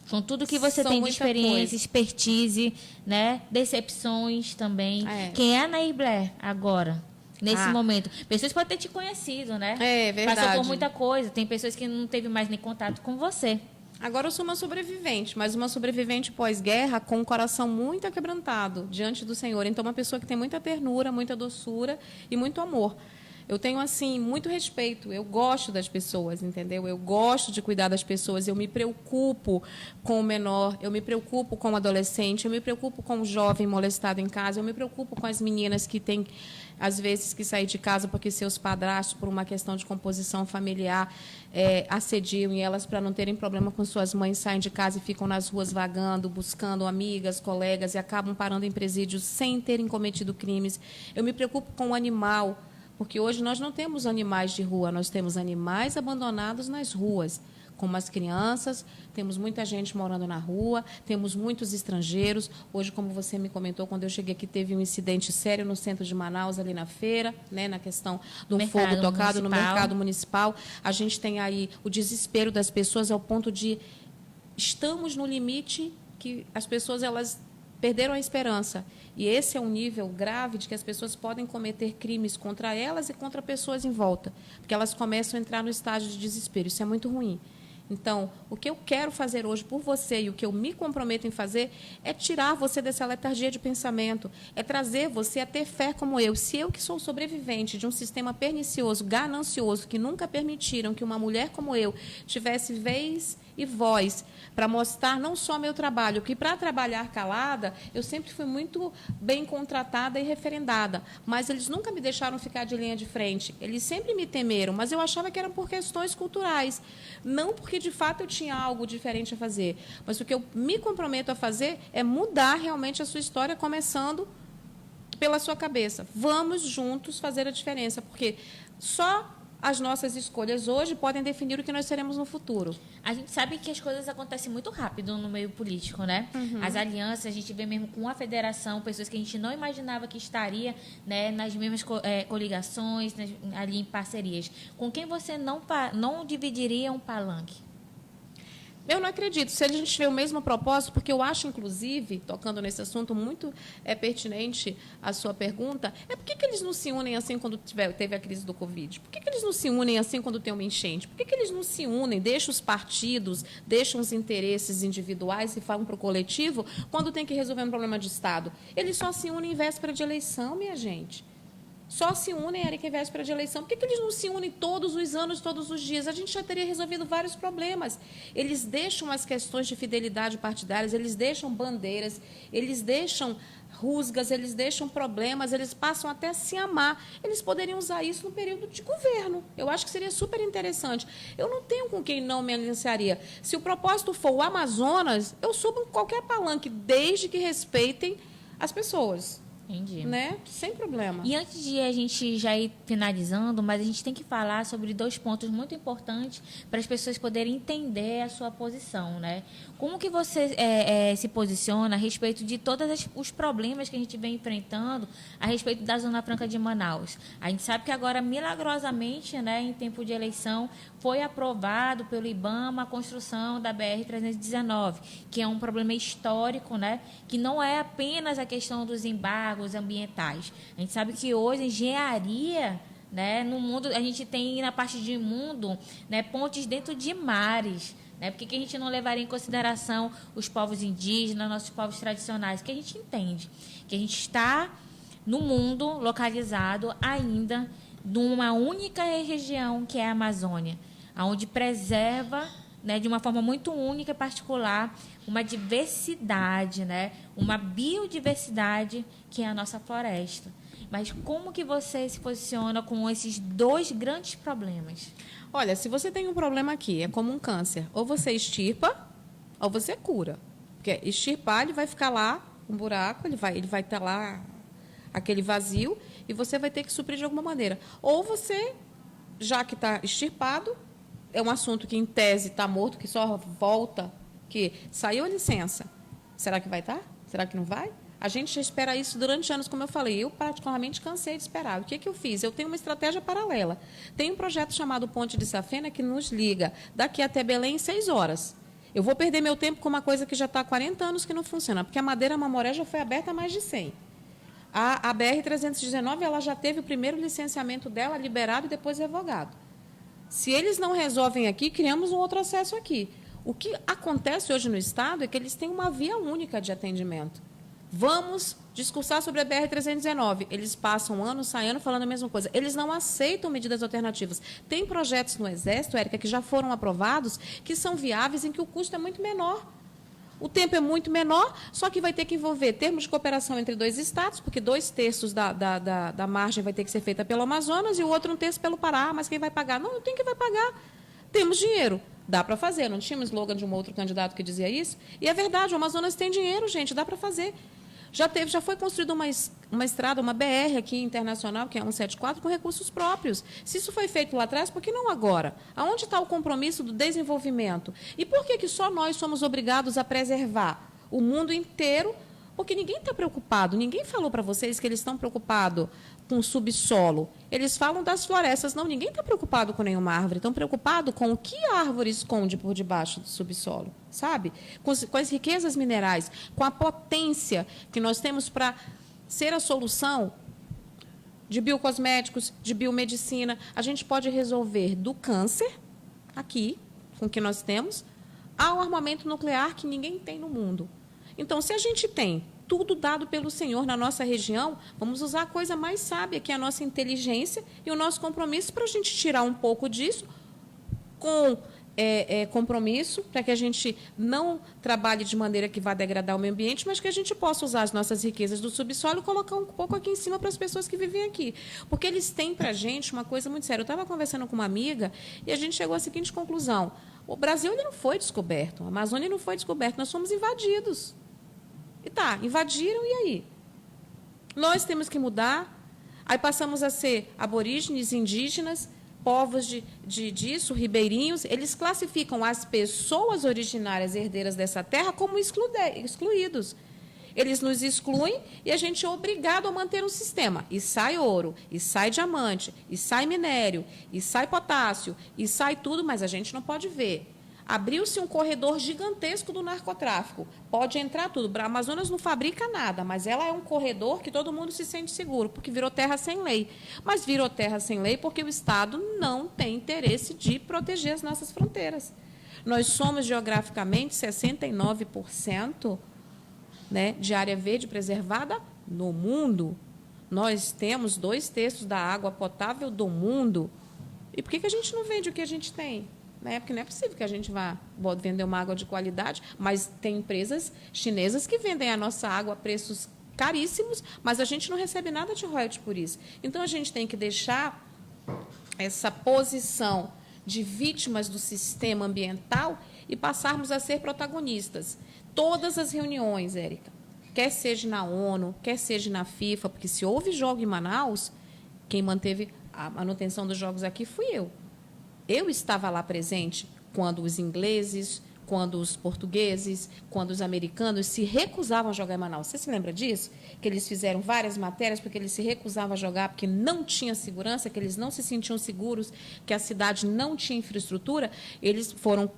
Speaker 1: Com tudo que você tem de experiência, expertise, né? Decepções também. Quem é a Nair Blé agora? Nesse momento. Pessoas podem ter te conhecido, né?
Speaker 2: É verdade.
Speaker 1: Passou por muita coisa. Tem pessoas que não teve mais nem contato com você.
Speaker 2: Agora eu sou uma sobrevivente, mas uma sobrevivente pós-guerra com um coração muito aquebrantado diante do Senhor. Então, uma pessoa que tem muita ternura, muita doçura e muito amor. Eu tenho, assim, muito respeito. Eu gosto das pessoas, entendeu? Eu gosto de cuidar das pessoas. Eu me preocupo com o menor, eu me preocupo com o adolescente, eu me preocupo com o jovem molestado em casa, eu me preocupo com as meninas que têm, às vezes, que sair de casa porque seus padrastos, por uma questão de composição familiar, assediam e elas, para não terem problema com suas mães, saem de casa e ficam nas ruas vagando, buscando amigas, colegas e acabam parando em presídios sem terem cometido crimes. Eu me preocupo com o animal, porque hoje nós não temos animais de rua, nós temos animais abandonados nas ruas, como as crianças, temos muita gente morando na rua, temos muitos estrangeiros. Hoje, como você me comentou, quando eu cheguei aqui, teve um incidente sério no centro de Manaus, ali na feira, né, na questão do fogo tocado no mercado municipal. A gente tem aí o desespero das pessoas ao ponto de estamos no limite que as pessoas elas perderam a esperança. E esse é um nível grave de que as pessoas podem cometer crimes contra elas e contra pessoas em volta, porque elas começam a entrar no estágio de desespero. Isso é muito ruim. Então, o que eu quero fazer hoje por você e o que eu me comprometo em fazer é tirar você dessa letargia de pensamento, é trazer você a ter fé como eu. Se eu, que sou sobrevivente de um sistema pernicioso, ganancioso, que nunca permitiram que uma mulher como eu tivesse vez e voz para mostrar não só meu trabalho, que para trabalhar calada, eu sempre fui muito bem contratada e referendada, mas eles nunca me deixaram ficar de linha de frente. Eles sempre me temeram, mas eu achava que era por questões culturais, não porque de fato eu tinha algo diferente a fazer. Mas o que eu me comprometo a fazer é mudar realmente a sua história, começando pela sua cabeça. Vamos juntos fazer a diferença, porque só as nossas escolhas hoje podem definir o que nós seremos no futuro.
Speaker 1: A gente sabe que as coisas acontecem muito rápido no meio político, né? As alianças, a gente vê mesmo com a federação, pessoas que a gente não imaginava que estaria, né, nas mesmas coligações, ali em parcerias. Com quem você não dividiria um palanque?
Speaker 2: Eu não acredito. Se a gente tiver o mesmo propósito, porque eu acho, inclusive, tocando nesse assunto, muito pertinente a sua pergunta, por que eles não se unem assim quando teve a crise do Covid? Por que eles não se unem assim quando tem uma enchente? Por que eles não se unem, deixam os partidos, deixam os interesses individuais e falam para o coletivo quando tem que resolver um problema de Estado? Eles só se unem em véspera de eleição, minha gente. Só se unem, Érica, em véspera de eleição. Por que eles não se unem todos os anos, todos os dias? A gente já teria resolvido vários problemas. Eles deixam as questões de fidelidade partidárias, eles deixam bandeiras, eles deixam rusgas, eles deixam problemas, eles passam até a se amar. Eles poderiam usar isso no período de governo. Eu acho que seria super interessante. Eu não tenho com quem não me aliançaria. Se o propósito for o Amazonas, eu subo em qualquer palanque, desde que respeitem as pessoas.
Speaker 1: Entendi.
Speaker 2: Né? Sem problema.
Speaker 1: E antes de a gente já ir finalizando, mas a gente tem que falar sobre 2 pontos muito importantes para as pessoas poderem entender a sua posição, né? Como que você se posiciona a respeito de todos os problemas que a gente vem enfrentando a respeito da Zona Franca de Manaus? A gente sabe que agora, milagrosamente, né, em tempo de eleição, foi aprovado pelo IBAMA a construção da BR-319, que é um problema histórico, né, que não é apenas a questão dos embargos ambientais. A gente sabe que hoje a engenharia, né, no mundo, a gente tem na parte de mundo, né, pontes dentro de mares. Né? Por que a gente não levaria em consideração os povos indígenas, nossos povos tradicionais? Que a gente entende que a gente está no mundo localizado ainda numa única região, que é a Amazônia, onde preserva, né, de uma forma muito única e particular, uma diversidade, né, uma biodiversidade, que é a nossa floresta. Mas como que você se posiciona com esses 2 grandes problemas?
Speaker 2: Olha, se você tem um problema aqui, é como um câncer. Ou você extirpa, ou você cura. Porque extirpar, ele vai ficar lá, um buraco, ele vai ter lá aquele vazio, e você vai ter que suprir de alguma maneira. Ou você, já que está extirpado, é um assunto que, em tese, está morto, que só volta, que saiu a licença. Será que vai estar? Será que não vai? A gente já espera isso durante anos, como eu falei. Eu, particularmente, cansei de esperar. O que eu fiz? Eu tenho uma estratégia paralela. Tem um projeto chamado Ponte de Safena, que nos liga daqui até Belém em 6 horas. Eu vou perder meu tempo com uma coisa que já está há 40 anos que não funciona, porque a Madeira Mamoré já foi aberta há mais de 100. A BR-319, ela já teve o primeiro licenciamento dela liberado e depois revogado. Se eles não resolvem aqui, criamos um outro acesso aqui. O que acontece hoje no Estado é que eles têm uma via única de atendimento. Vamos discursar sobre a BR-319. Eles passam ano, saem ano falando a mesma coisa. Eles não aceitam medidas alternativas. Tem projetos no Exército, Érica, que já foram aprovados, que são viáveis, em que o custo é muito menor. O tempo é muito menor, só que vai ter que envolver termos de cooperação entre 2 estados, porque 2/3 da margem vai ter que ser feita pelo Amazonas e o outro 1/3 pelo Pará. Mas quem vai pagar? Não tem quem vai pagar. Temos dinheiro. Dá para fazer. Não tinha um slogan de um outro candidato que dizia isso? E é verdade, o Amazonas tem dinheiro, gente, dá para fazer. Já foi construída uma estrada, uma BR aqui internacional, que é a 174, com recursos próprios. Se isso foi feito lá atrás, por que não agora? Aonde está o compromisso do desenvolvimento? E por que só nós somos obrigados a preservar o mundo inteiro? Porque ninguém está preocupado, ninguém falou para vocês que eles estão preocupados com o subsolo. Eles falam das florestas. Não, ninguém está preocupado com nenhuma árvore. Estão preocupados com o que a árvore esconde por debaixo do subsolo, sabe? Com as riquezas minerais, com a potência que nós temos para ser a solução de biocosméticos, de biomedicina. A gente pode resolver do câncer, aqui, com o que nós temos ao armamento nuclear que ninguém tem no mundo. Então, se a gente tem tudo dado pelo Senhor na nossa região, vamos usar a coisa mais sábia, que é a nossa inteligência e o nosso compromisso, para a gente tirar um pouco disso com compromisso, para que a gente não trabalhe de maneira que vá degradar o meio ambiente, mas que a gente possa usar as nossas riquezas do subsolo e colocar um pouco aqui em cima para as pessoas que vivem aqui. Porque eles têm para a gente uma coisa muito séria. Eu estava conversando com uma amiga e a gente chegou à seguinte conclusão: o Brasil ele não foi descoberto, a Amazônia não foi descoberta, nós fomos invadidos. E tá, invadiram, e aí? Nós temos que mudar, aí passamos a ser aborígenes, indígenas, povos disso, ribeirinhos. Eles classificam as pessoas originárias herdeiras dessa terra como excluídos. Eles nos excluem e a gente é obrigado a manter um sistema. E sai ouro, e sai diamante, e sai minério, e sai potássio, e sai tudo, mas a gente não pode ver. Abriu-se um corredor gigantesco do narcotráfico. Pode entrar tudo. A Amazonas não fabrica nada, mas ela é um corredor que todo mundo se sente seguro, porque virou terra sem lei. Mas virou terra sem lei porque o Estado não tem interesse de proteger as nossas fronteiras. Nós somos, geograficamente, 69%, né, de área verde preservada no mundo. Nós temos 2/3 da água potável do mundo. E por que a gente não vende o que a gente tem? Porque não é possível que a gente vá vender uma água de qualidade, mas tem empresas chinesas que vendem a nossa água a preços caríssimos, mas a gente não recebe nada de royalties por isso. Então, a gente tem que deixar essa posição de vítimas do sistema ambiental e passarmos a ser protagonistas. Todas as reuniões, Érica, quer seja na ONU, quer seja na FIFA, porque se houve jogo em Manaus, quem manteve a manutenção dos jogos aqui fui eu. Eu estava lá presente quando os ingleses, quando os portugueses, quando os americanos se recusavam a jogar em Manaus. Você se lembra disso? Que eles fizeram várias matérias porque eles se recusavam a jogar porque não tinha segurança, que eles não se sentiam seguros, que a cidade não tinha infraestrutura. Eles foram...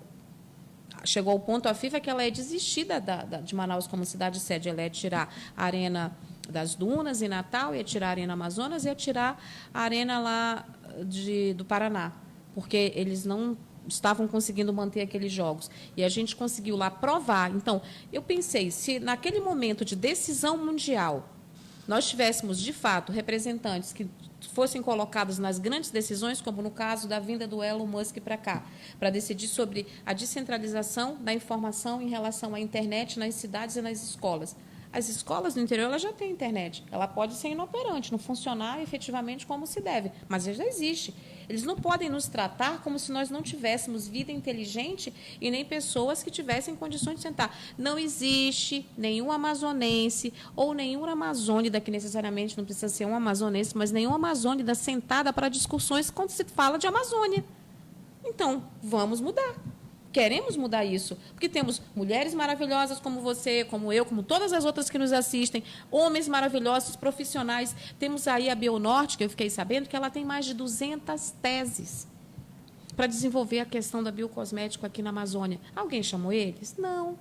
Speaker 2: Chegou ao ponto a FIFA que ela ia desistir de Manaus como cidade-sede. Ela ia tirar a Arena das Dunas em Natal, ia tirar a Arena Amazonas, ia tirar a Arena lá do Paraná, porque eles não estavam conseguindo manter aqueles jogos. E a gente conseguiu lá provar. Então, eu pensei, se naquele momento de decisão mundial nós tivéssemos, de fato, representantes que fossem colocados nas grandes decisões, como no caso da vinda do Elon Musk para cá, para decidir sobre a descentralização da informação em relação à internet nas cidades e nas escolas. As escolas no interior elas já têm internet. Ela pode ser inoperante, não funcionar efetivamente como se deve, mas ela já existe. Eles não podem nos tratar como se nós não tivéssemos vida inteligente e nem pessoas que tivessem condições de sentar. Não existe nenhum amazonense ou nenhum amazônida, que necessariamente não precisa ser um amazonense, mas nenhum amazônida sentada para discussões quando se fala de Amazônia. Então, vamos mudar. Queremos mudar isso, porque temos mulheres maravilhosas como você, como eu, como todas as outras que nos assistem, homens maravilhosos, profissionais. Temos aí a Bionorte, que eu fiquei sabendo que ela tem mais de 200 teses para desenvolver a questão da biocosmético aqui na Amazônia. Alguém chamou eles? Não.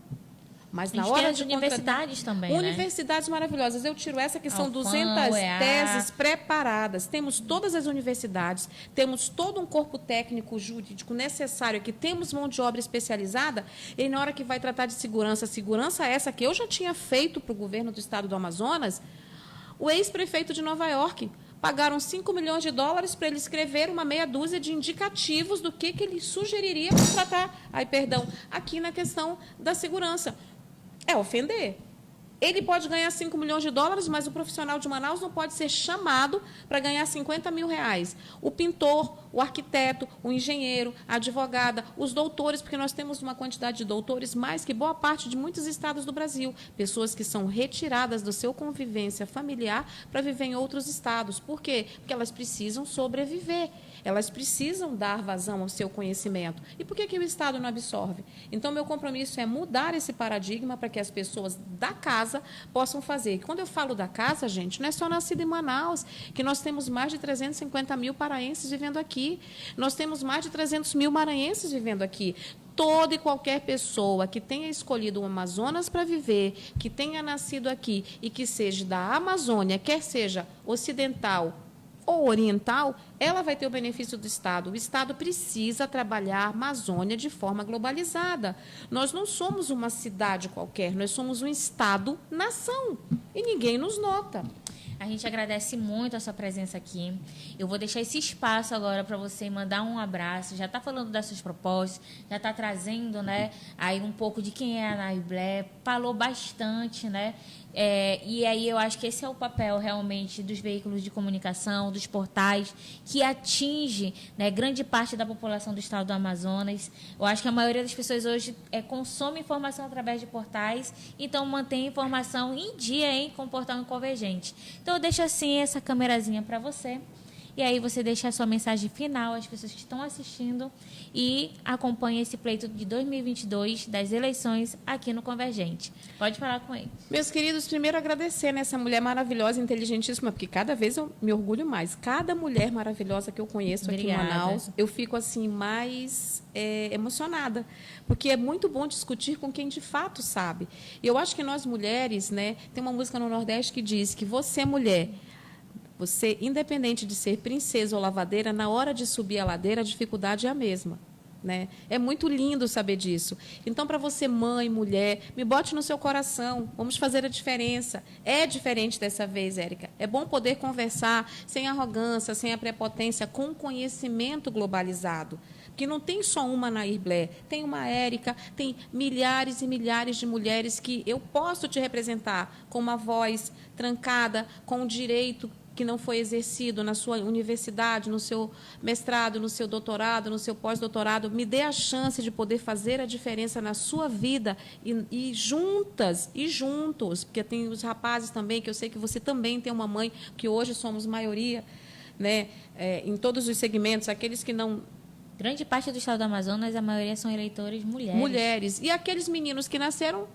Speaker 2: Mas na hora de
Speaker 1: universidades também,
Speaker 2: universidades maravilhosas. Eu tiro essa que são 200 teses preparadas. Temos todas as universidades, temos todo um corpo técnico jurídico necessário aqui, temos mão de obra especializada, e na hora que vai tratar de segurança essa que eu já tinha feito para o governo do estado do Amazonas, o ex-prefeito de Nova York pagaram $5 milhões para ele escrever uma meia dúzia de indicativos do que ele sugeriria para tratar, aqui na questão da segurança. É ofender. Ele pode ganhar $5 milhões, mas o profissional de Manaus não pode ser chamado para ganhar R$50 mil. O pintor, o arquiteto, o engenheiro, a advogada, os doutores, porque nós temos uma quantidade de doutores mais que boa parte de muitos estados do Brasil. Pessoas que são retiradas do seu convivência familiar para viver em outros estados. Por quê? Porque elas precisam sobreviver. Elas precisam dar vazão ao seu conhecimento. E por que o Estado não absorve? Então, meu compromisso é mudar esse paradigma para que as pessoas da casa possam fazer. Quando eu falo da casa, gente, não é só nascida em Manaus, que nós temos mais de 350 mil paraenses vivendo aqui. Nós temos mais de 300 mil maranhenses vivendo aqui. Toda e qualquer pessoa que tenha escolhido o Amazonas para viver, que tenha nascido aqui e que seja da Amazônia, quer seja ocidental ou oriental, ela vai ter o benefício do Estado. O Estado precisa trabalhar a Amazônia de forma globalizada. Nós não somos uma cidade qualquer, nós somos um Estado-nação. E ninguém nos nota.
Speaker 1: A gente agradece muito a sua presença aqui. Eu vou deixar esse espaço agora para você mandar um abraço. Já está falando das suas propostas, já está trazendo, né, aí um pouco de quem é a Naiblé, falou bastante, né? E aí eu acho que esse é o papel realmente dos veículos de comunicação, dos portais, que atinge, né, grande parte da população do estado do Amazonas. Eu acho que a maioria das pessoas hoje consome informação através de portais, então mantém informação em dia, hein, com o Portal Convergente. Então eu deixo assim essa câmerazinha para você. E aí você deixa a sua mensagem final às pessoas que estão assistindo e acompanha esse pleito de 2022 das eleições aqui no Convergente. Pode falar com eles.
Speaker 2: Meus queridos, primeiro agradecer nessa mulher maravilhosa, inteligentíssima, porque cada vez eu me orgulho mais. Cada mulher maravilhosa que eu conheço aqui em Manaus, eu fico assim mais emocionada, porque é muito bom discutir com quem de fato sabe. E eu acho que nós mulheres, né, tem uma música no Nordeste que diz que você, mulher, você, independente de ser princesa ou lavadeira, na hora de subir a ladeira, a dificuldade é a mesma. Né? É muito lindo saber disso. Então, para você, mãe, mulher, me bote no seu coração. Vamos fazer a diferença. É diferente dessa vez, Érica. É bom poder conversar sem arrogância, sem a prepotência, com conhecimento globalizado. Porque não tem só uma Nair Blé, tem uma Érica, tem milhares e milhares de mulheres que eu posso te representar com uma voz trancada, com um direito que não foi exercido na sua universidade, no seu mestrado, no seu doutorado, no seu pós-doutorado. Me dê a chance de poder fazer a diferença na sua vida e juntas e juntos, porque tem os rapazes também, que eu sei que você também tem uma mãe, que hoje somos maioria, né, em todos os segmentos, aqueles que não...
Speaker 1: Grande parte do estado do Amazonas, a maioria são eleitores mulheres.
Speaker 2: Mulheres. E aqueles meninos que nasceram,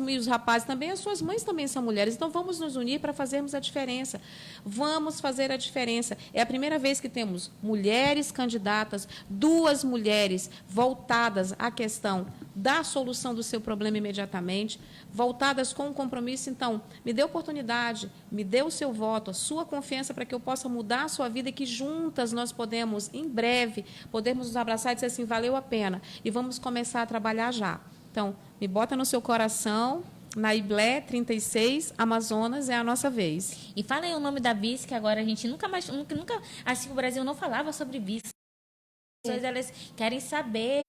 Speaker 2: e os rapazes também, as suas mães também são mulheres. Então, vamos nos unir para fazermos a diferença. Vamos fazer a diferença. É a primeira vez que temos mulheres candidatas, 2 mulheres voltadas à questão da solução do seu problema imediatamente, voltadas com um compromisso. Então, me dê oportunidade, me dê o seu voto, a sua confiança para que eu possa mudar a sua vida e que juntas nós podemos, em breve, podermos nos abraçar e dizer assim, valeu a pena. E vamos começar a trabalhar já. Então, me bota no seu coração, Naiblé 36, Amazonas, é a nossa vez.
Speaker 1: E fala aí o nome da vice, que agora a gente nunca assim, o Brasil não falava sobre vice. As pessoas, elas querem saber,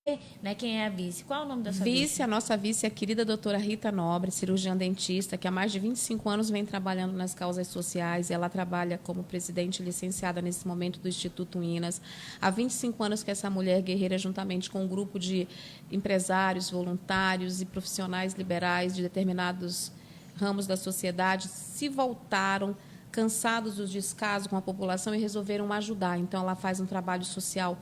Speaker 1: né, quem é a vice. Qual é o nome da sua vice?
Speaker 2: A nossa vice é a querida doutora Rita Nobre, cirurgiã dentista, que há mais de 25 anos vem trabalhando nas causas sociais. Ela trabalha como presidente licenciada nesse momento do Instituto Inas. Há 25 anos que essa mulher guerreira, juntamente com um grupo de empresários, voluntários e profissionais liberais de determinados ramos da sociedade, se voltaram cansados dos descasos com a população e resolveram ajudar. Então, ela faz um trabalho social